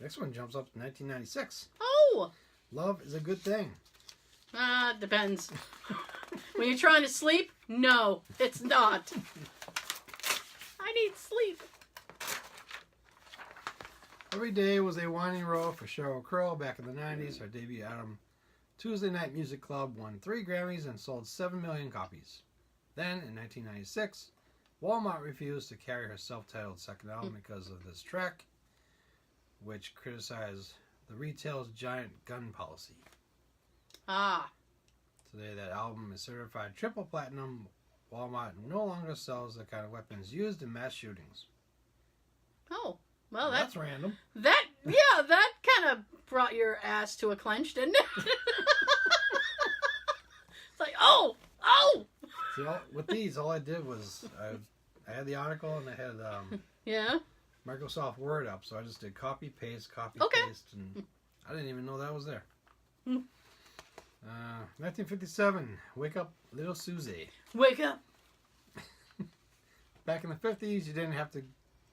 Next one jumps up to 1996. Oh! Love is a good thing. Depends. When you're trying to sleep, no, it's not. I need sleep. Every day was a winding road for Sheryl Crow back in the 90s. Her debut album, Tuesday Night Music Club, won 3 Grammys and sold 7 million copies. Then, in 1996, Walmart refused to carry her self-titled second album because of this track, which criticized the retail's giant gun policy. Ah. Today, that album is certified triple platinum. Walmart no longer sells the kind of weapons used in mass shootings. Oh. Well, that's random. That kind of brought your ass to a clench, didn't it? It's like, oh! See, with these, all I did was I had the article and I had yeah. Microsoft Word up, so I just did copy paste, paste, and I didn't even know that was there. 1957, Wake Up Little Susie. Wake up. Back in the 50s, you didn't have to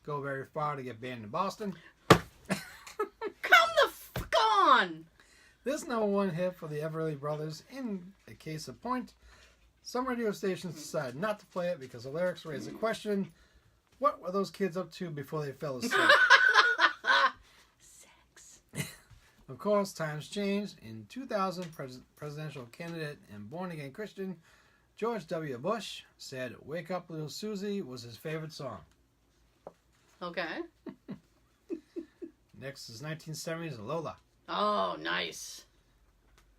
go very far to get banned in Boston. Come the fuck on! This #1 hit for the Everly Brothers. In a case of point, some radio stations decided not to play it because the lyrics raised the question, what were those kids up to before they fell asleep? Sex. Of course, times changed. In 2000, presidential candidate and born-again Christian George W. Bush said Wake Up Little Susie was his favorite song. Okay. Next is 1970's Lola. Oh, nice.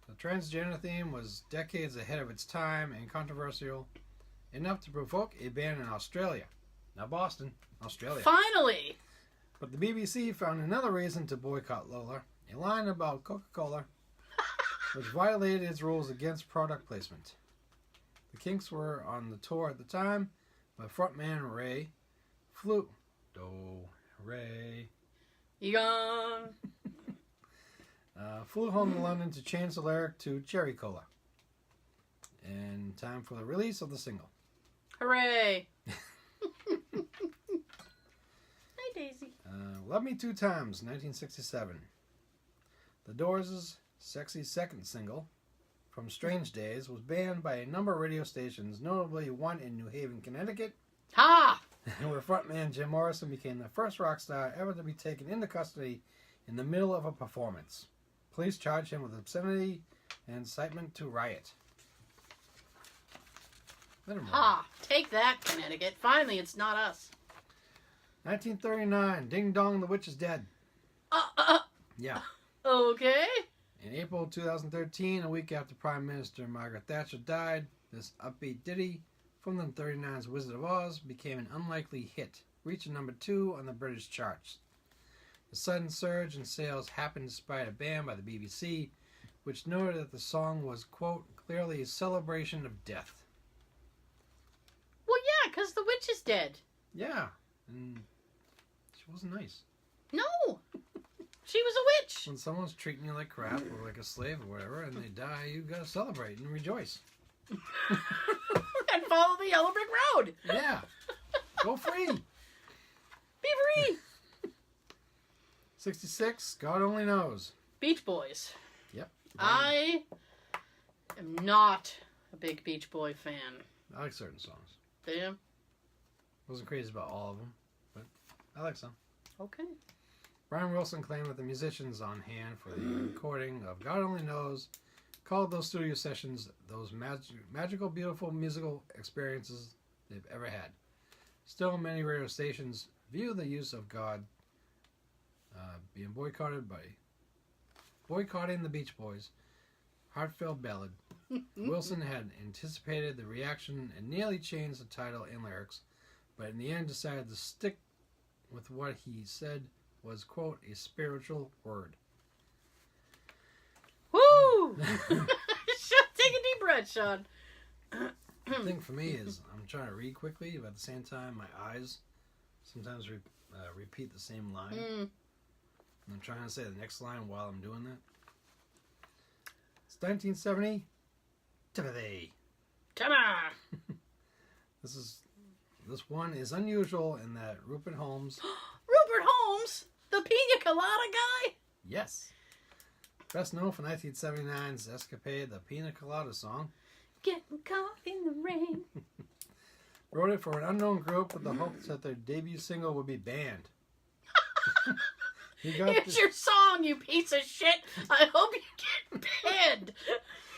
The transgender theme was decades ahead of its time and controversial enough to provoke a ban in Australia. Not Boston, Australia. Finally! But the BBC found another reason to boycott Lola, a line about Coca-Cola, which violated its rules against product placement. The Kinks were on the tour at the time, but frontman Ray flew home to London to change the lyric to Cherry Cola. In time for the release of the single. Hooray! Hi, Daisy. Love Me Two Times, 1967. The Doors' sexy second single, from Strange Days, was banned by a number of radio stations, notably one in New Haven, Connecticut, Ha! where frontman Jim Morrison became the first rock star ever to be taken into custody in the middle of a performance. Police charged him with obscenity and incitement to riot. Ha! Take that, Connecticut. Finally, it's not us. 1939, Ding Dong, the Witch is Dead. Yeah. Okay. In April 2013, a week after Prime Minister Margaret Thatcher died, this upbeat ditty from the 39's Wizard of Oz became an unlikely hit, reaching number 2 on the British charts. The sudden surge in sales happened despite a ban by the BBC, which noted that the song was, quote, clearly a celebration of death. Well, yeah, because the witch is dead. Yeah, and she wasn't nice. No! She was a witch! When someone's treating you like crap or like a slave or whatever, and they die, you gotta celebrate and rejoice. And follow the yellow brick road! Yeah. Go free! Be free! 66, God Only Knows. Beach Boys. Yep. I am not a big Beach Boy fan. I like certain songs. Damn. Wasn't crazy about all of them, but I like some. Okay. Brian Wilson claimed that the musicians on hand for the recording of God Only Knows called those studio sessions those magical, beautiful musical experiences they've ever had. Still, many radio stations view the use of God being boycotting the Beach Boys' heartfelt ballad. Wilson had anticipated the reaction and nearly changed the title and lyrics, but in the end decided to stick with what he said was, quote, a spiritual word. Woo! Take a deep breath, Sean. The thing for me is I'm trying to read quickly, but at the same time my eyes sometimes repeat the same line. And I'm trying to say the next line while I'm doing that. It's 1970. Timothy. Come on! This one is unusual in that Rupert Holmes. Rupert Holmes? The Pina Colada guy? Yes. Best known for 1979's escapade, the Pina Colada song. Getting caught in the rain. Wrote it for an unknown group with the hopes that their debut single would be banned. Here's your song, you piece of shit. I hope you get banned.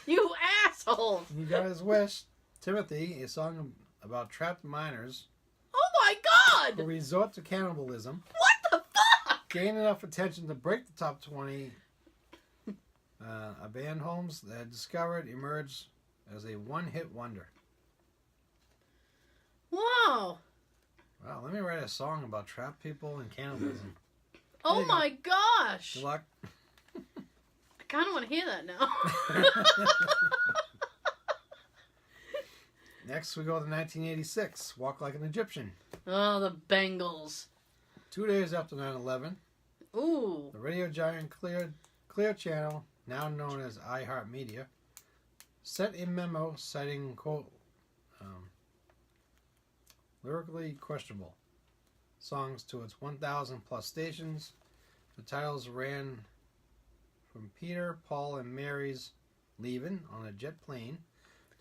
You asshole. He got his wish. Timothy, a song about trapped miners Oh my who god! resort to cannibalism, What the fuck? gained enough attention to break the top 20. A band Holmes had discovered emerged as a one-hit wonder. Wow. Wow, let me write a song about trapped people and cannibalism. Oh my gosh. Good luck. I kind of want to hear that now. Next, we go to 1986, Walk Like an Egyptian. Oh, the Bengals. 2 days after 9/11, Ooh. the radio giant Clear Channel, now known as iHeartMedia, sent a memo citing, quote, lyrically questionable songs to its 1,000 plus stations. The titles ran from Peter, Paul, and Mary's Leavin' on a Jet Plane,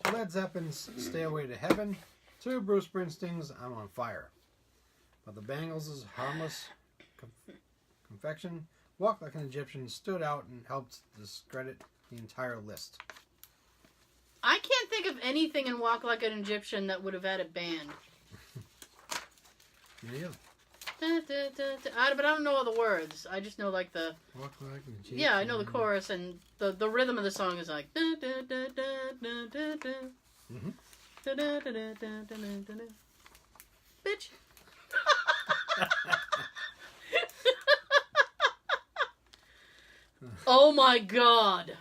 to Led Zeppelin's Stairway to Heaven, to Bruce Springsteen's I'm on Fire. But the Bangles' Harmless Confection, Walk Like an Egyptian stood out and helped discredit the entire list. I can't think of anything in Walk Like an Egyptian that would have had a band. Me neither. But I don't know all the words. I just know like the... Walk like an Egyptian. Yeah, I know the chorus, and the rhythm of the song is like... Bitch. Oh my god.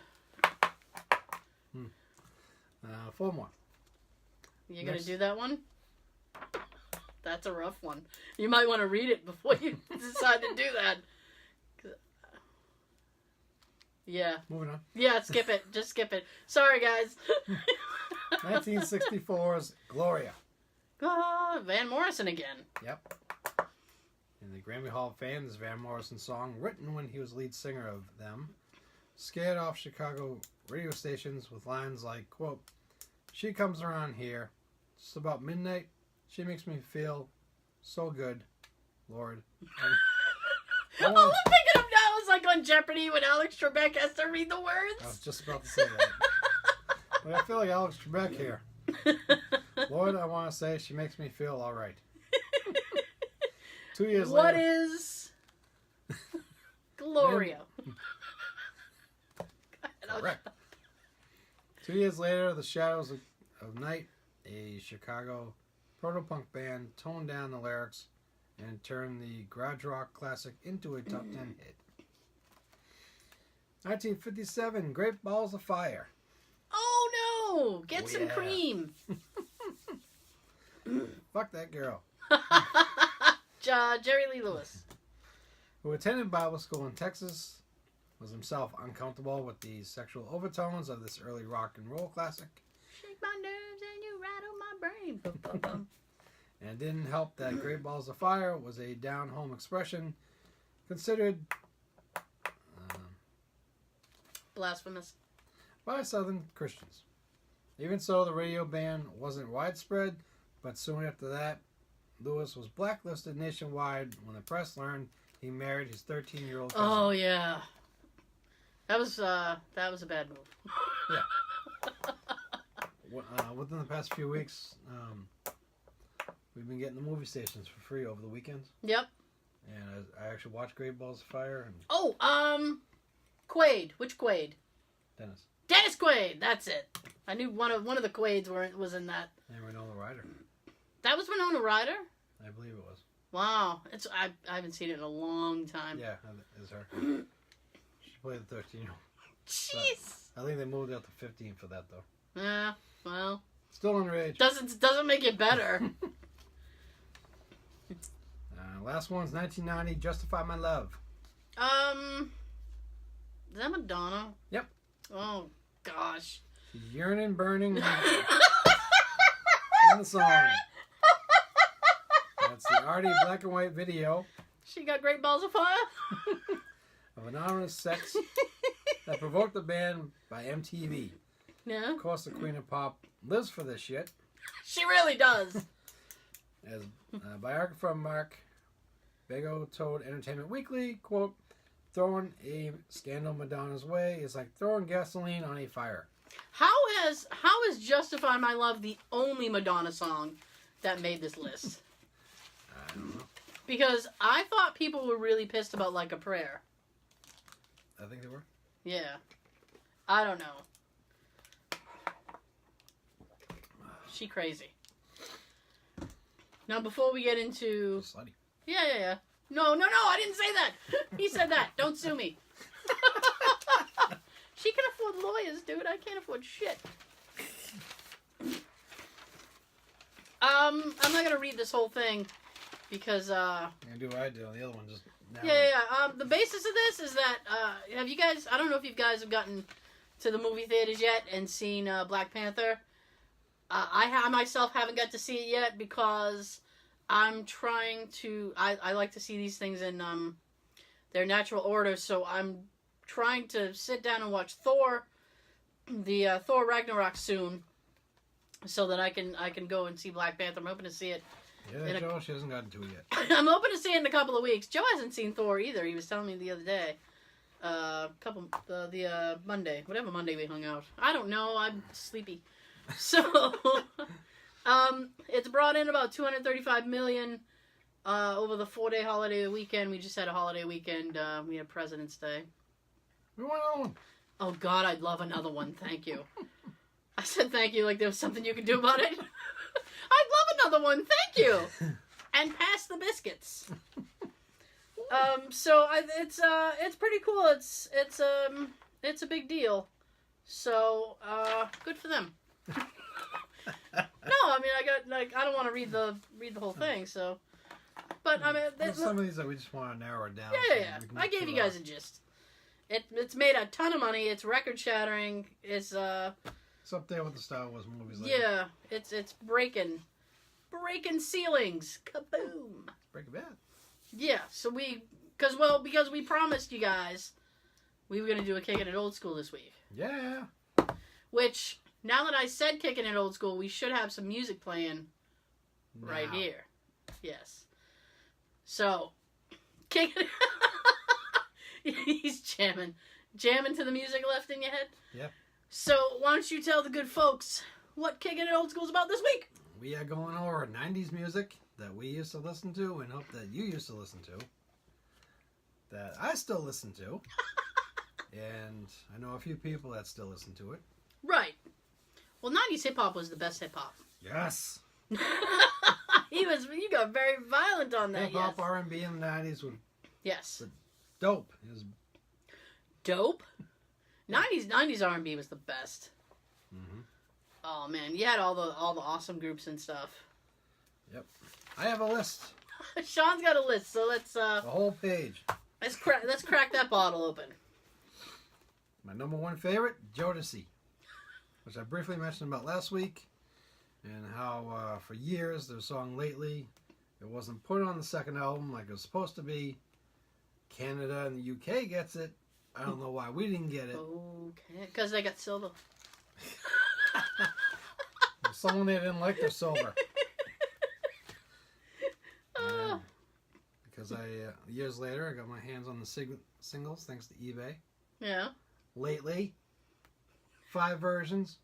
4 more. You gonna do that one? That's a rough one. You might want to read it before you decide to do that. Yeah. Moving on. Yeah, skip it. Just skip it. Sorry, guys. 1964's Gloria. Van Morrison again. Yep. In the Grammy Hall of Fame, this Van Morrison song, written when he was lead singer of them, scared off Chicago radio stations with lines like, quote, "She comes around here, just about midnight. She makes me feel so good, Lord." All I'm thinking of now is like on Jeopardy when Alex Trebek has to read the words. I was just about to say that. But I feel like Alex Trebek here. Lord, I want to say she makes me feel all right. 2 years later. What is Gloria? Correct. 2 years later, The Shadows of Night, a Chicago proto-punk band, toned down the lyrics and turned the garage rock classic into a top 10 hit. 1957, Great Balls of Fire. Oh no! Get some cream. Fuck that girl. Jerry Lee Lewis, who attended Bible school in Texas, was himself uncomfortable with the sexual overtones of this early rock and roll classic. Shake my nerves and you rattle my brain. Bum, bum, bum. And it didn't help that Great Balls of Fire was a down-home expression considered Blasphemous by Southern Christians. Even so, the radio ban wasn't widespread, but soon after that, Lewis was blacklisted nationwide when the press learned he married his 13-year-old cousin. Oh yeah, that was a bad move. Yeah. Within the past few weeks, we've been getting the movie stations for free over the weekends. Yep. And I actually watched Great Balls of Fire. And Quaid. Which Quaid? Dennis. Dennis Quaid. That's it. I knew one of the Quaids was in that. And Winona Ryder. That was Winona Ryder? I believe it was. Wow. I haven't seen it in a long time. Yeah, it's her. She played the 13-year-old. Jeez. I think they moved out to 15 for that, though. Yeah, well. Still underage. Doesn't make it better. Last one's 1990, Justify My Love. Is that Madonna? Yep. Oh, gosh. She's yearning, burning in the song. That's the arty black and white video She got great balls of fire? of anonymous sex that provoked the band by MTV. Yeah. Of course, the Queen of Pop lives for this shit. She really does. As biographer Mark Bego told Entertainment Weekly, quote, "Throwing a scandal Madonna's way is like throwing gasoline on a fire." How is Justify My Love the only Madonna song that made this list? I don't know. Because I thought people were really pissed about Like a Prayer. I think they were. Yeah. I don't know. She crazy. Now, before we get into... Just slutty. Yeah. No, I didn't say that. He said that. Don't sue me. She can afford lawyers, dude. I can't afford shit. I'm not going to read this whole thing because... I'm going to do what I do. The other one just... Now. Yeah. The basis of this is that... have you guys... I don't know if you guys have gotten to the movie theaters yet and seen Black Panther. I myself haven't got to see it yet because I'm trying to... I like to see these things in their natural order, so I'm trying to sit down and watch Thor, the Thor Ragnarok soon, so that I can go and see Black Panther. I'm hoping to see it. Yeah, Joe, she hasn't gotten to it yet. I'm hoping to see it in a couple of weeks. Joe hasn't seen Thor either. He was telling me the other day. Monday, whatever Monday we hung out. I don't know. I'm sleepy. So, it's brought in about $235 million over the 4-day holiday weekend. We just had a holiday weekend. We had President's Day. We want another one. Oh God, I'd love another one. Thank you. I said thank you like there was something you could do about it. I'd love another one. Thank you. And pass the biscuits. So it's pretty cool. It's a big deal. So good for them. No, I mean I don't want to read the whole thing. So, but I mean some of these that we just want to narrow it down. Yeah. I gave you guys a gist. It's made a ton of money. It's record shattering. It's up there with the Star Wars movies. Yeah, it's breaking ceilings. Kaboom. Breaking Bad. Yeah, so because we promised you guys we were going to do a Kickin' It Old School this week. Yeah. Which, now that I said Kickin' It Old School, we should have some music playing right here. Yes. So, Kickin' He's jamming to the music left in your head? Yep. So, why don't you tell the good folks what Kickin' It Old School is about this week? We are going over 90s music that we used to listen to and hope that you used to listen to. That I still listen to. And I know a few people that still listen to it. Right. Well, 90s hip-hop was the best hip-hop. Yes. You got very violent on that, Hip-hop, yes. R&B in the 90s was Yes. dope. It was dope. 90s R&B was the best. Mm-hmm. Oh man, you had all the awesome groups and stuff. Yep. I have a list. Sean's got a list, so let's A whole page. let's crack that bottle open. My number one favorite, Jodeci, which I briefly mentioned about last week, and how for years their song Lately, it wasn't put on the second album like it was supposed to be. Canada and the UK gets it. I don't know why we didn't get it. Okay, because they got silver. Someone they didn't like their silver. Because years later, I got my hands on the singles thanks to eBay. Yeah. Lately, 5 versions,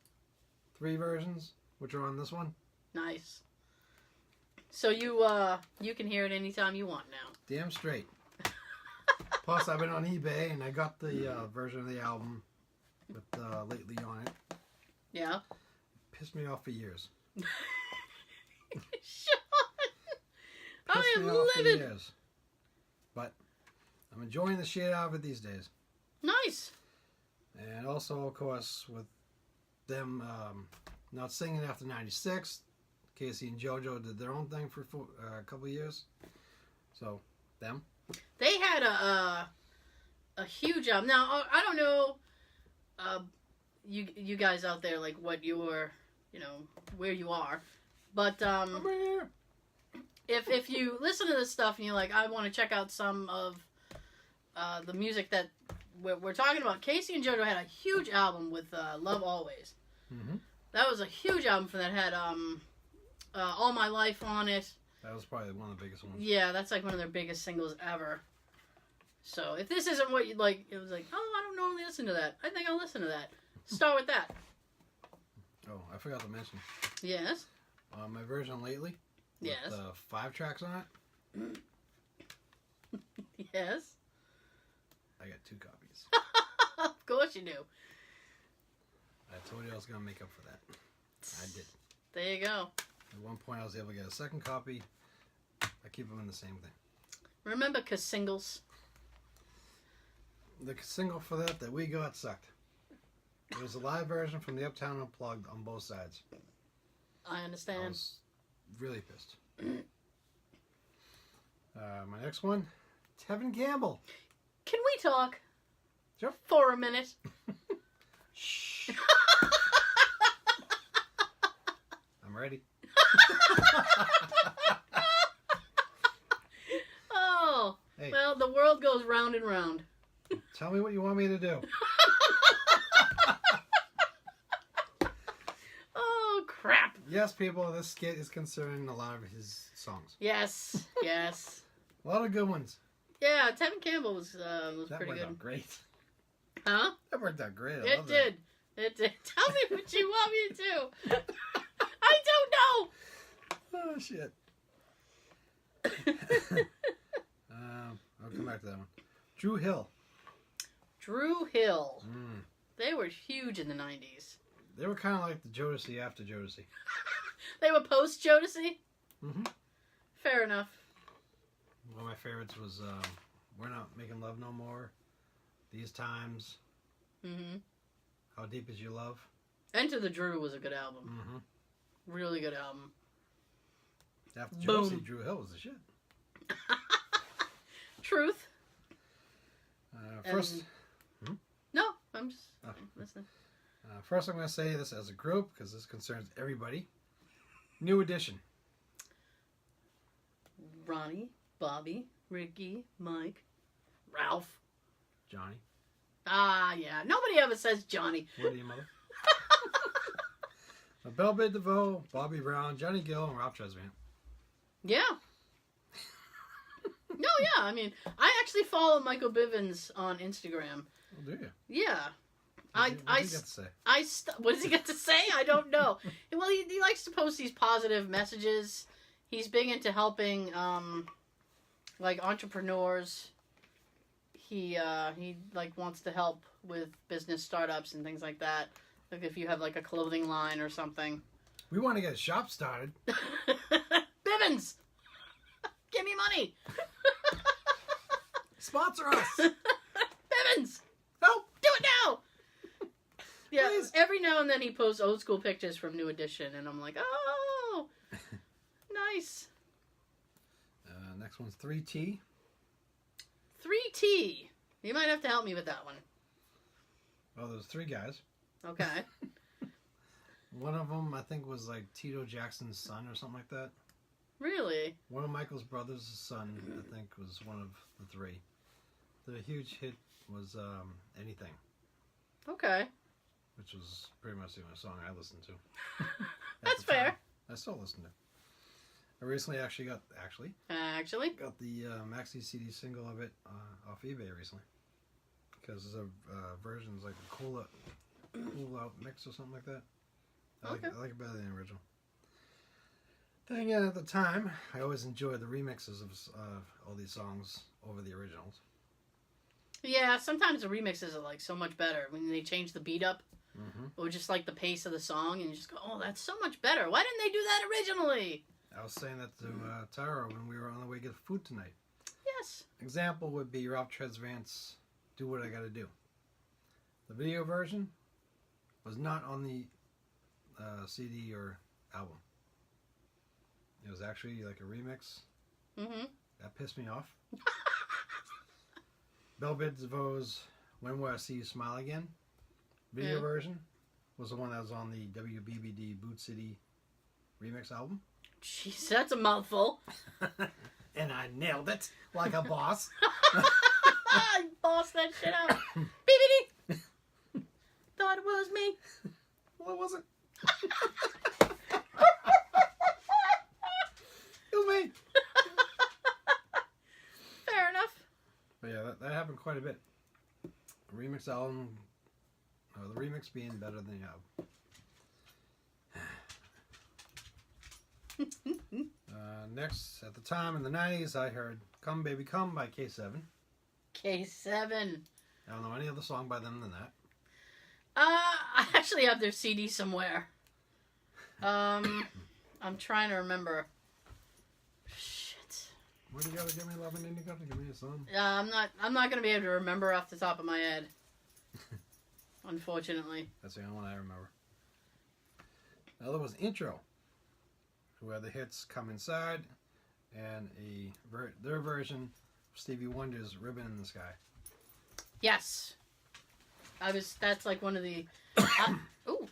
3 versions, which are on this one. Nice. So you can hear it anytime you want now. Damn straight. Plus, I've been on eBay and I got the version of the album with Lately on it. Yeah. Pissed me off for years. Sean! I am livid. Years. But I'm enjoying the shit out of it these days. Nice. And also, of course, with them not singing after 96, Casey and JoJo did their own thing for a couple of years. So, them. They had a huge album. Now, I don't know you guys out there, like, what your, where you are. But if you listen to this stuff and you're like, I want to check out some of the music that we're talking about, Casey and JoJo had a huge album with Love Always. Mm-hmm. That was a huge album for that. Had All My Life on it. That was probably one of the biggest ones. Yeah, that's like one of their biggest singles ever. So if this isn't what you'd like, it was like, oh, I don't normally listen to that. I think I'll listen to that. Start with that. Oh, I forgot to mention. Yes. My version Lately. Yes. With 5 tracks on it. Yes. I got 2 copies. Of course you do. I told you I was going to make up for that. I did. There you go. At one point I was able to get a second copy. I keep them in the same thing. Remember singles? The single for that we got sucked. It was a live version from the Uptown Unplugged on both sides. I understand. I was really pissed. My next one, Tevin Campbell. Can we talk? Sure. For a minute? Shh. I'm ready. Oh, Hey. well, the world goes round and round. Tell me what you want me to do. Oh, crap. Yes, people, this skit is concerning a lot of his songs. Yes, yes. A lot of good ones. Yeah, Tevin Campbell was That pretty worked good. out great. Huh? That worked out great. I It love did. It did. Tell me what you want me to do. I don't know. That. Oh, shit. I'll come back to that one. Drew Hill. Drew Hill. Mm. They were huge in the 90s. They were kind of like the Jodeci after Jodeci. They were post Jodeci? Mm-hmm. Fair enough. One of my favorites was We're Not Making Love No More, These Times, Mm-hmm. How Deep Is Your Love. Enter the Drew was a good album. Mm-hmm. Really good album. After Boom. Jodeci, Drew Hill was the shit. Truth. First, No, I'm just listening. first I'm going to say this as a group because this concerns everybody. New Edition. Ronnie, Bobby, Ricky, Mike, Ralph. Johnny. Ah, yeah. Nobody ever says Johnny. What are you, mother? Belle Biv DeVoe, Bobby Brown, Johnny Gill, and Rob Tresvant. Yeah. No, yeah. I mean, I actually follow Michael Bivins on Instagram. Oh, do you? Yeah. What do you got to say? What does he get to say? I don't know. Well, he likes to post these positive messages. He's big into helping, like entrepreneurs. He like wants to help with business startups and things like that. Like if you have like a clothing line or something. We want to get a shop started. Bivins, give me money. Sponsor us. Bivins, Help. do it now. Yeah, Please. every now and then he posts old school pictures from New Edition, and I'm like, oh, nice. Next one's 3T. 3T. You might have to help me with that one. Well, there's three guys. Okay. One of them, I think, was like Tito Jackson's son or something like that. Really? One of Michael's brothers' son, I think, was one of the three. The huge hit was Anything, Okay. which was pretty much the only song I listened to. That's the time. fair. I still listen to it. I recently actually got the maxi CD single of it off eBay recently. Because there's a version, it's like a cool out mix or something like that. I like it better than the original. Then again, at the time, I always enjoyed the remixes of all these songs over the originals. Yeah, sometimes the remixes are like so much better when they change the beat up Mm-hmm. or just like the pace of the song, and you just go, "Oh, that's so much better. Why didn't they do that originally?" I was saying that to Tara when we were on the way to get food tonight. Yes. Example would be Ralph Tresvant's "Do What I Gotta Do." The video version was not on the CD or album. It was actually like a remix. Mm-hmm. That pissed me off. Belle Biv DeVoe's "When Will I See You Smile Again" video version was the one that was on the WBBD Boot City remix album. Jeez, that's a mouthful. And I nailed it like a boss. I bossed that shit out. BBD. Thought it was me. Well, it wasn't. It was me. Fair enough. But yeah, that happened quite a bit. A remix album, the remix being better than the album. Next, at the time in the 90s, I heard "Come Baby Come" by K7. K7. I don't know any other song by them than that. I actually have their CD somewhere. I'm trying to remember. Shit. What do you gotta give me, love, and then you gotta give me a song? I'm not gonna be able to remember off the top of my head. Unfortunately. That's the only one I remember. The other was Intro, who had the hits "Come Inside" and their version of Stevie Wonder's "Ribbon in the Sky." Yes. That's like one of the... ooh.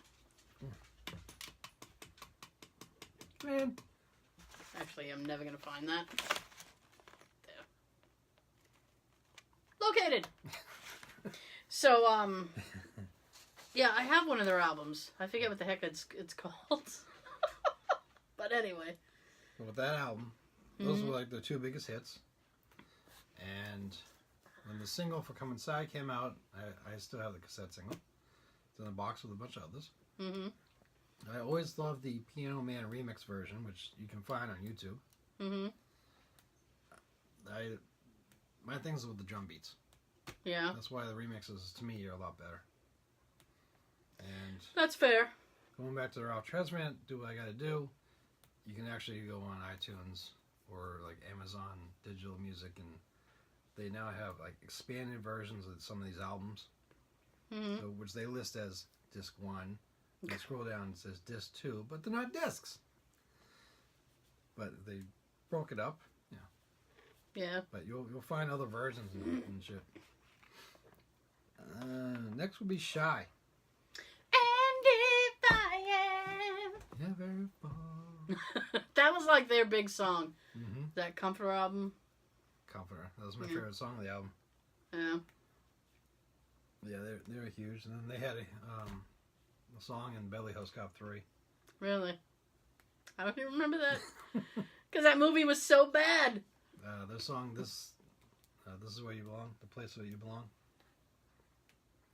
Man. Actually, I'm never going to find that. There. Located. So, yeah, I have one of their albums. I forget what the heck it's called. But anyway. Well, with that album, those were like the two biggest hits. And when the single for Come Inside came out, I still have the cassette single. It's in a box with a bunch of others. Mm-hmm. I always loved the Piano Man remix version, which you can find on YouTube. Mm-hmm. My thing's with the drum beats. Yeah. That's why the remixes, to me, are a lot better. And that's fair. Going back to the Ralph Tresvant, Do What I Gotta Do, you can actually go on iTunes or like Amazon Digital Music, and they now have like expanded versions of some of these albums, so, which they list as disc 1. You scroll down and it says disc 2, but they're not discs. But they broke it up. Yeah. But you'll find other versions and shit. Next will be Shy. And if I am Never fall. That was like their big song. Mm-hmm. That Comforter album. Comforter. That was my favorite song of the album. Yeah. Yeah, they're huge. And then they had a song in Beverly Hills Cop 3. Really? I don't even remember that. Because that movie was so bad. Their song, This Is Where You Belong, The Place Where You Belong.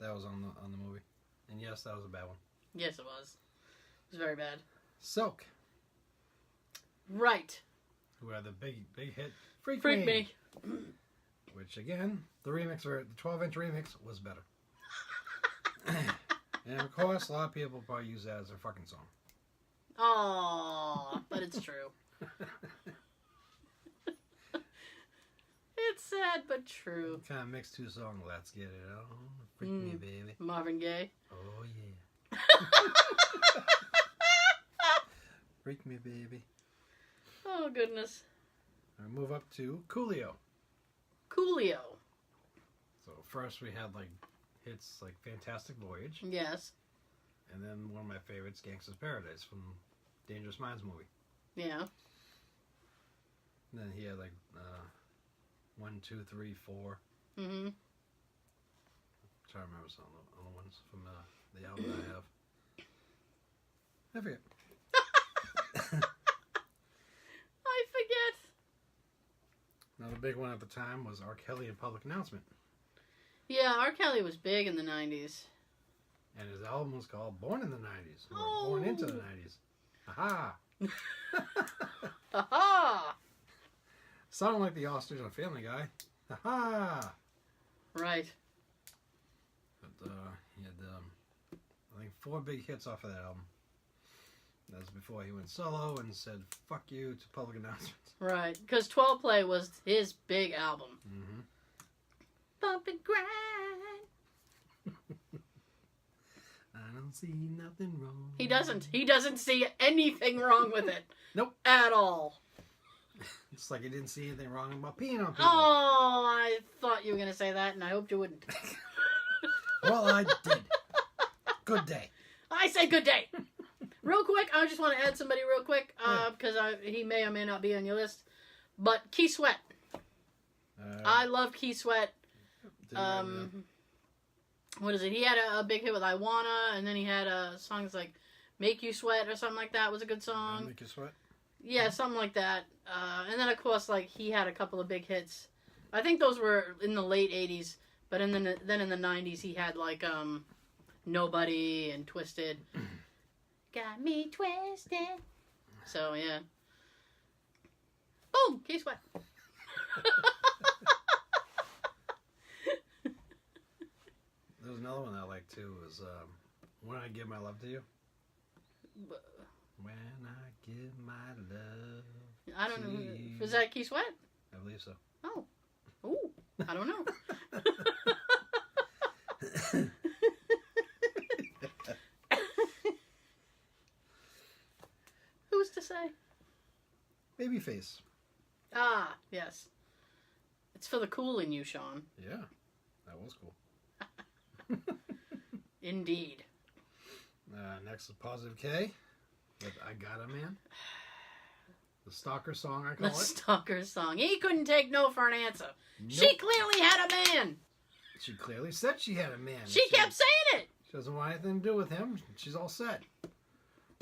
That was on the movie. And yes, that was a bad one. Yes, it was. It was very bad. Silk. Right. Who had the big hit, Freak Me. Which, again, the 12-inch remix was better. And, of course, a lot of people probably use that as their fucking song. Aww, but it's true. It's sad, but true. Kind of mixed two songs. Let's get it on. Freak me, baby. Marvin Gaye. Oh, yeah. Freak me, baby. Oh, goodness. I move up to Coolio. Coolio. So first we had like hits like Fantastic Voyage. Yes. And then one of my favorites, Gangsta's Paradise from Dangerous Minds movie. Yeah. And then he had like 1, 2, 3, 4. Mm-hmm. I'm trying to remember some other ones from the album that I have. I forget. I forget. Another big one at the time was R. Kelly and Public Announcement. Yeah, R. Kelly was big in the 90s. And his album was called Born in the 90s. Or Born into the 90s. Aha! Aha! Sounded like the Ostrich on Family Guy. Aha! Right. But he had, I think, 4 big hits off of that album. That was before he went solo and said, fuck you to Public Announcements. Right, because 12 Play was his big album. Mm-hmm. Bump and grind. I don't see nothing wrong. He doesn't see anything wrong with it. Nope. At all. It's like he didn't see anything wrong about peeing on people. Oh, I thought you were going to say that, and I hoped you wouldn't. Well, I did. Good day. I said good day. Real quick, I just want to add somebody real quick, because he may or may not be on your list. But Keith Sweat. I love Keith Sweat. What is it? He had a big hit with I Wanna, and then he had songs like Make You Sweat or something like that. Was a good song. Make You Sweat? Yeah, something like that. And then, of course, like he had a couple of big hits. I think those were in the late 80s, but then in the 90s he had like Nobody and Twisted. Got me twisted. So, yeah. Boom! Keith Sweat. There's another one I like too. Is When I Give My Love to You. When I give my love. I don't know. Was that Keith Sweat? I believe so. Oh. Ooh. I don't know. Who's to say? Babyface. Ah, yes. It's for the cool in you, Sean. Yeah, that was cool. Indeed. Next is Positive K with I Got a Man. The stalker song, I call it. The stalker song. He couldn't take no for an answer. Nope. She clearly had a man. She clearly said she had a man. She kept saying it. She doesn't want anything to do with him. She's all set.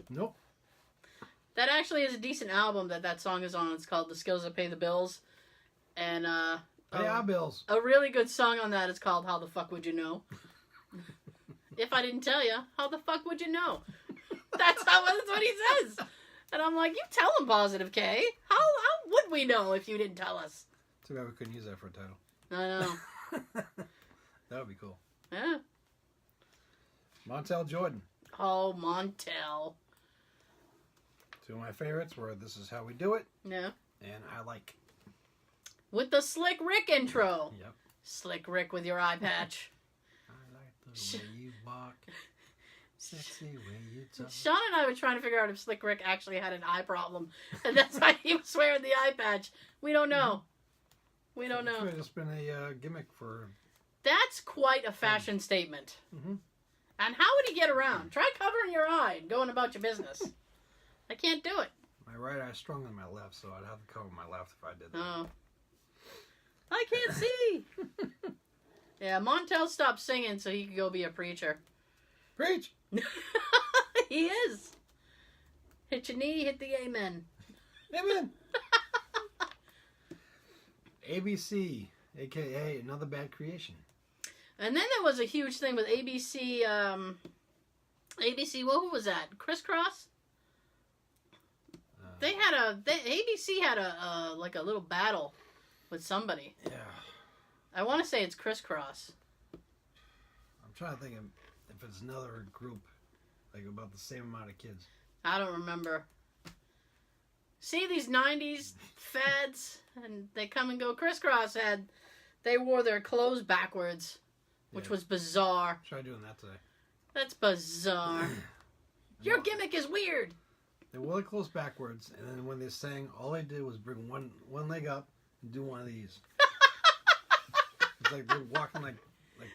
Nope. That actually is a decent album that song is on. It's called The Skills That Pay the Bills. And Pay our bills. a really good song on that is called How the Fuck Would You Know? If I didn't tell you, how the fuck would you know? That's what he says. And I'm like, you tell him, Positive K. How would we know if you didn't tell us? Too bad we couldn't use that for a title. I know. That would be cool. Yeah. Montel Jordan. Oh, Montel. Two of my favorites were This Is How We Do It Yeah. and I Like. With the Slick Rick intro. Yep. Slick Rick with your eye patch. I like the way you walk. Sexy way you talk. Sean and I were trying to figure out if Slick Rick actually had an eye problem. And that's why he was wearing the eye patch. We don't know. We don't know. It could have just been a gimmick for... That's quite a fashion statement. Mm-hmm. And how would he get around? Try covering your eye and going about your business. I can't do it. My right eye's stronger than my left, so I'd have to cover my left if I did that. Oh. I can't see. Yeah, Montel stopped singing so he could go be a preacher. Preach! He is. Hit your knee, hit the amen. Amen! ABC, a.k.a. Another Bad Creation. And then there was a huge thing with ABC, ABC, who was that? Crisscross? ABC had a little battle with somebody. Yeah. I want to say it's Crisscross. I'm trying to think if it's another group, like about the same amount of kids. I don't remember. See these 90s fads, and they come and go. Crisscross they wore their clothes backwards, which was bizarre. Try doing that today. That's bizarre. Your gimmick is weird. They wore their clothes backwards, and then when they sang, all they did was bring one leg up and do one of these. It's like they're walking like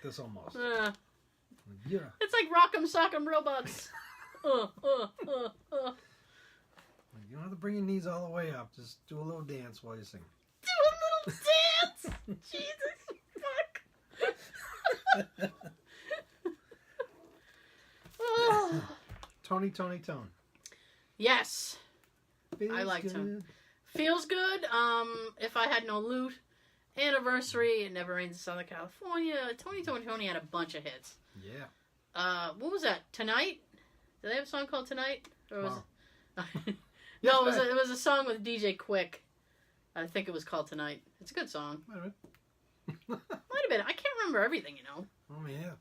this almost. Yeah. It's like Rock'em Sock'em Robots. You don't have to bring your knees all the way up. Just do a little dance while you sing. Do a little dance. Jesus fuck. Oh. Tone. Yes. Feels I liked good. him. Feels good. If I Had No Loot, Anniversary, It Never Rains in Southern California. Tony had a bunch of hits. Yeah. What was that? Tonight? Did they have a song called Tonight? Or was Wow. No, it was a song with DJ Quick. I think it was called Tonight. It's a good song. Might have been. Might have been. I can't remember everything, you know. Oh, yeah.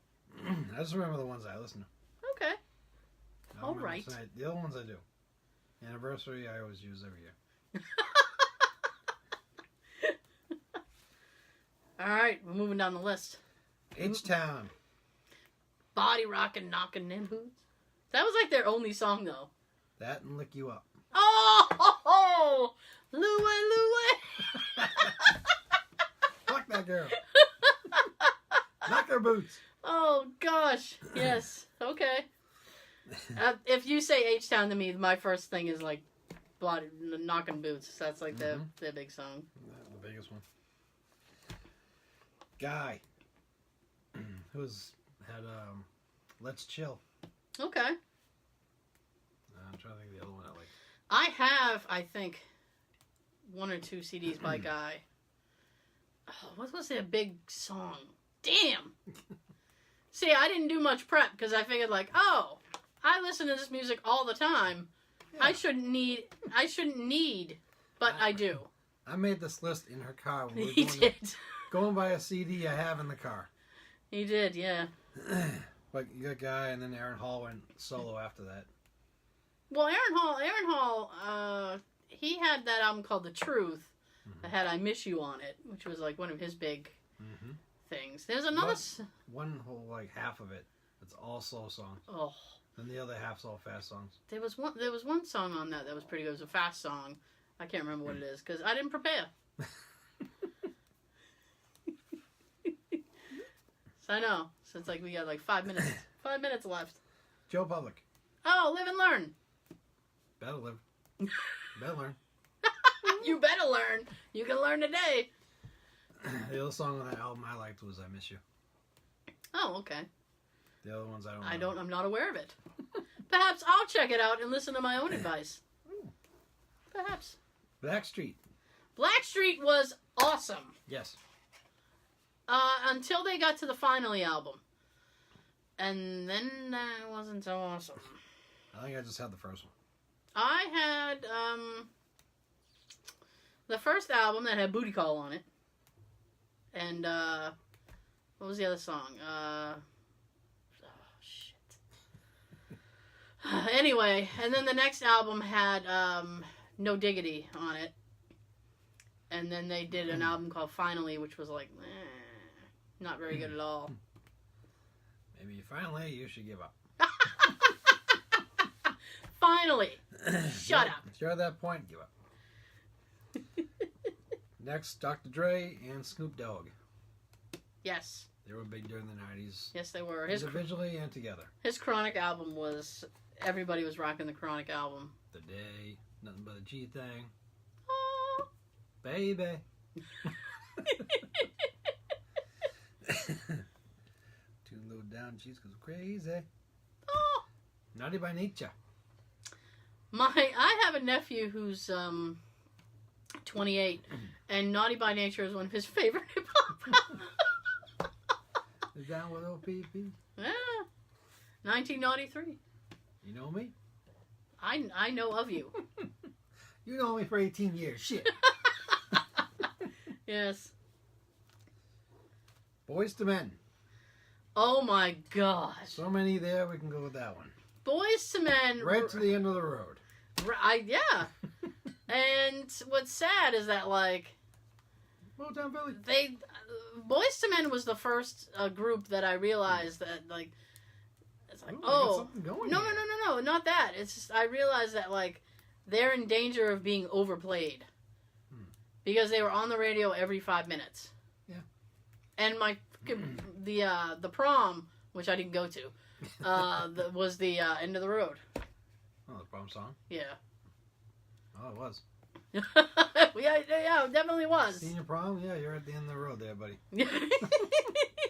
I just remember the ones I listen to. Okay. I don't All remember right. Tonight. The other ones I do. Anniversary, I always use every year. All right, we're moving down the list. H-Town. Body Rockin' Knockin' Them Boots. That was like their only song, though. That and Lick You Up. Oh! Louie! Fuck that girl. Knock her boots. Oh, gosh. Yes. Okay. If you say H-Town to me, my first thing is like Body Knockin' Boots. That's like their big song. The biggest one. Guy. Who's had Let's Chill. Okay. I'm trying to think of the other one I like. I have, I think, one or two CDs by Guy. Oh, what was their big song? Damn! See, I didn't do much prep because I figured like, oh, I listen to this music all the time. Yeah. I shouldn't need, but I do. I made this list in her car when we were He did. Going by a CD I have in the car. He did, yeah. Like, you got Guy, and then Aaron Hall went solo after that. Well, Aaron Hall, he had that album called The Truth that had I Miss You on it, which was like one of his big things. There's another... One whole, like, half of it, it's all slow songs. Oh. And the other half's all fast songs. There was one song on that was pretty good. It was a fast song. I can't remember what it is, because I didn't prepare. So I know. So it's like we got like 5 minutes. 5 minutes left. Joe Public. Oh, Live and Learn. Better live. Better learn. You better learn. You can learn today. The other song on that album I liked was I Miss You. Oh, okay. The other ones I don't know. I'm not aware of it. Perhaps I'll check it out and listen to my own advice. Perhaps. Blackstreet. Blackstreet was awesome. Yes. Until they got to the Finally album. And then that wasn't so awesome. I think I just had the first one. I had the first album that had Booty Call on it. And what was the other song? Anyway, and then the next album had No Diggity on it. And then they did an album called Finally, which was like, not very good at all. Maybe finally you should give up. Finally! Shut up. If you're at that point, give up. Next, Dr. Dre and Snoop Dogg. Yes. They were big during the 90s. Yes, they were. Individually and together. His Chronic album was... Everybody was rocking the Chronic album. The Day, Nothing But a G Thing. Oh. Baby. Too low down, cheese goes crazy. Oh. Naughty by Nature. I have a nephew who's 28, and Naughty by Nature is one of his favorite hip hop. Is down with OPP? Yeah. 1993. You know me? I know of you. You know me for 18 years. Shit. Yes. Boys to Men. Oh my God. So many there, we can go with that one. Boys to Men. Right to the end of the road. Yeah. And what's sad is that, like... Motown Philly. Boys to Men was the first group that I realized that, like... It's like, no, not that. It's just, I realized that, like, they're in danger of being overplayed. Because they were on the radio every 5 minutes. Yeah. And the prom, which I didn't go to, was the End of the Road. Oh, the prom song? Yeah. Oh, it was. yeah, it definitely was. Senior prom? Yeah, you're at the end of the road there, buddy.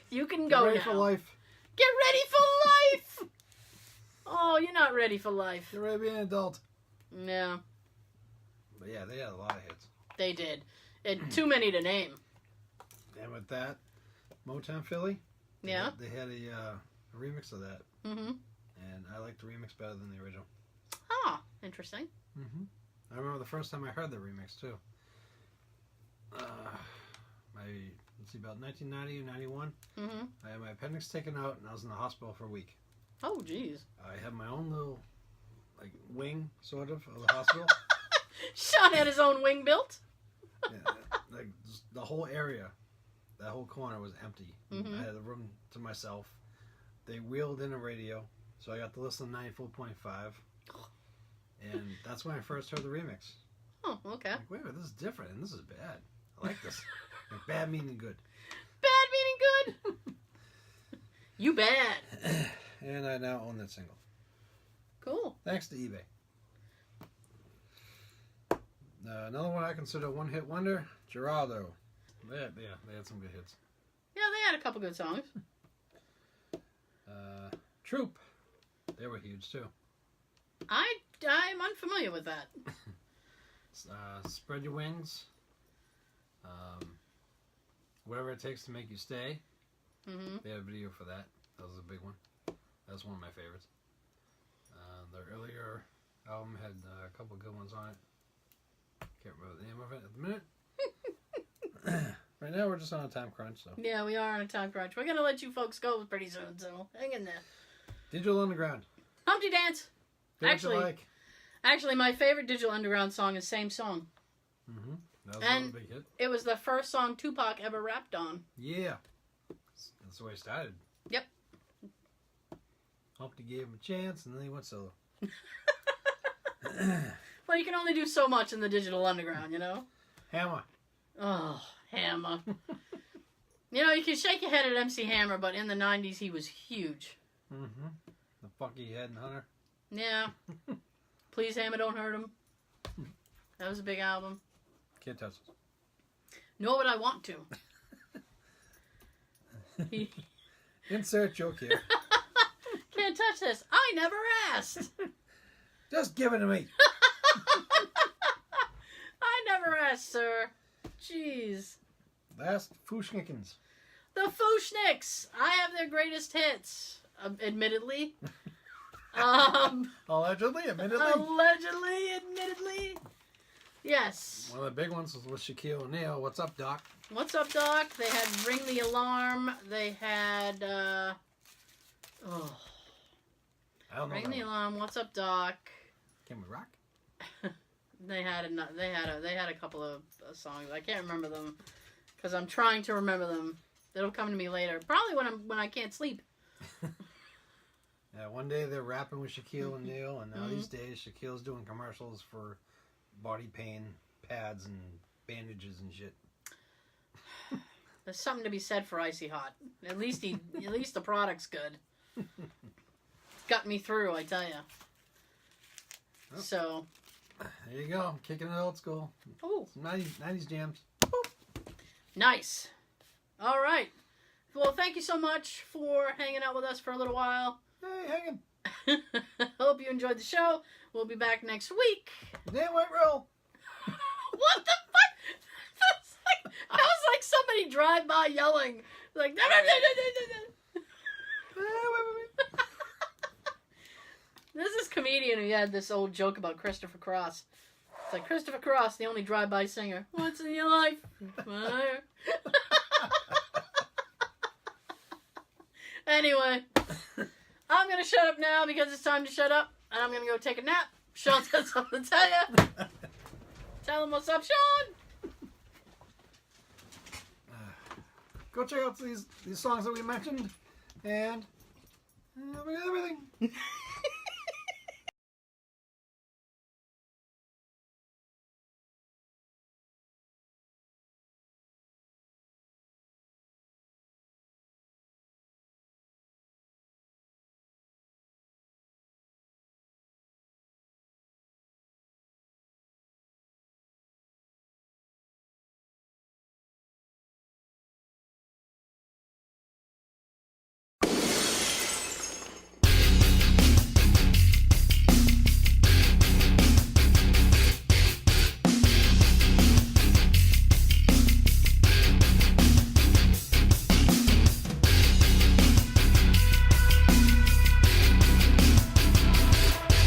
You can Get go ready now. for life. Get ready for life! Oh, you're not ready for life. You're ready to be an adult. Yeah. But yeah, they had a lot of hits. They did. And too many to name. And with that, Motown Philly. Yeah. They had a remix of that. Mm-hmm. And I liked the remix better than the original. Ah, interesting. Mm-hmm. I remember the first time I heard the remix, too. Let's see, about 1990 or 91. Mm-hmm. I had my appendix taken out, and I was in the hospital for a week. Oh, jeez. I had my own little, like, wing, sort of the hospital. Sean had his own wing built. Yeah, like, just the whole area, that whole corner was empty. Mm-hmm. I had a room to myself. They wheeled in a radio, so I got to listen to 94.5. And that's when I first heard the remix. Oh, okay. Like, wait a minute, this is different, and this is bad. I like this. Like, bad meaning good. Bad meaning good. You bad. And I now own that single. Cool. Thanks to eBay. Another one I consider a one-hit wonder, Geraldo. They had some good hits. Yeah, they had a couple good songs. Troop. They were huge, too. I'm unfamiliar with that. Spread Your Wings. Whatever It Takes to Make You Stay. Mm-hmm. They had a video for that. That was a big one. That's one of my favorites. Their earlier album had a couple good ones on it. Can't remember the name of it at the minute. Right now we're just on a time crunch, so. Yeah, we are on a time crunch. We're gonna let you folks go pretty soon, so hang in there. Digital Underground. Humpty Dance. Actually, Actually, my favorite Digital Underground song is Same Song. Mm-hmm. That was And a big hit. it was the first song Tupac ever rapped on. Yeah. That's the way it started. Yep. Humpty gave him a chance, and then he went solo. Well, you can only do so much in the Digital Underground, you know? Hammer. Oh, Hammer. You know, you can shake your head at MC Hammer, but in the 90s he was huge. Mm-hmm. The Funky Head and Hunter. Yeah. Please Hammer, Don't Hurt Him. That was a big album. Can't touch it. Nor would I want to. Insert joke here. Can't touch this. I never asked. Just give it to me. I never asked, sir. Jeez. Last Fushnikins. The Fushniks. I have their greatest hits. Admittedly. Allegedly, admittedly. Admittedly. Yes. One of the big ones was with Shaquille O'Neal. What's up, Doc? What's up, Doc? They had Ring the Alarm. They had, I don't know. Ring the Alarm. What's up, Doc? Can we rock? They had a couple of songs. I can't remember them because I'm trying to remember them. It'll come to me later. Probably when I can't sleep. Yeah, one day they're rapping with Shaquille O'Neal, and now these days Shaquille's doing commercials for body pain pads and bandages and shit. There's something to be said for Icy Hot. At least the product's good. Got me through, I tell you. Oh. So. There you go. Kicking it old school. Oh. Some 90s jams. Nice. All right. Well, thank you so much for hanging out with us for a little while. Hey, hanging. Hope you enjoyed the show. We'll be back next week. Damn white roll. What the fuck? That was like somebody drive by yelling. Like, There's this comedian who had this old joke about Christopher Cross. It's like, Christopher Cross, the only drive-by singer. What's in your life? Fire. Anyway, I'm going to shut up now because it's time to shut up. And I'm going to go take a nap. Sean's got something to tell you. Tell him what's up, Sean. Go check out these songs that we mentioned. And we got everything.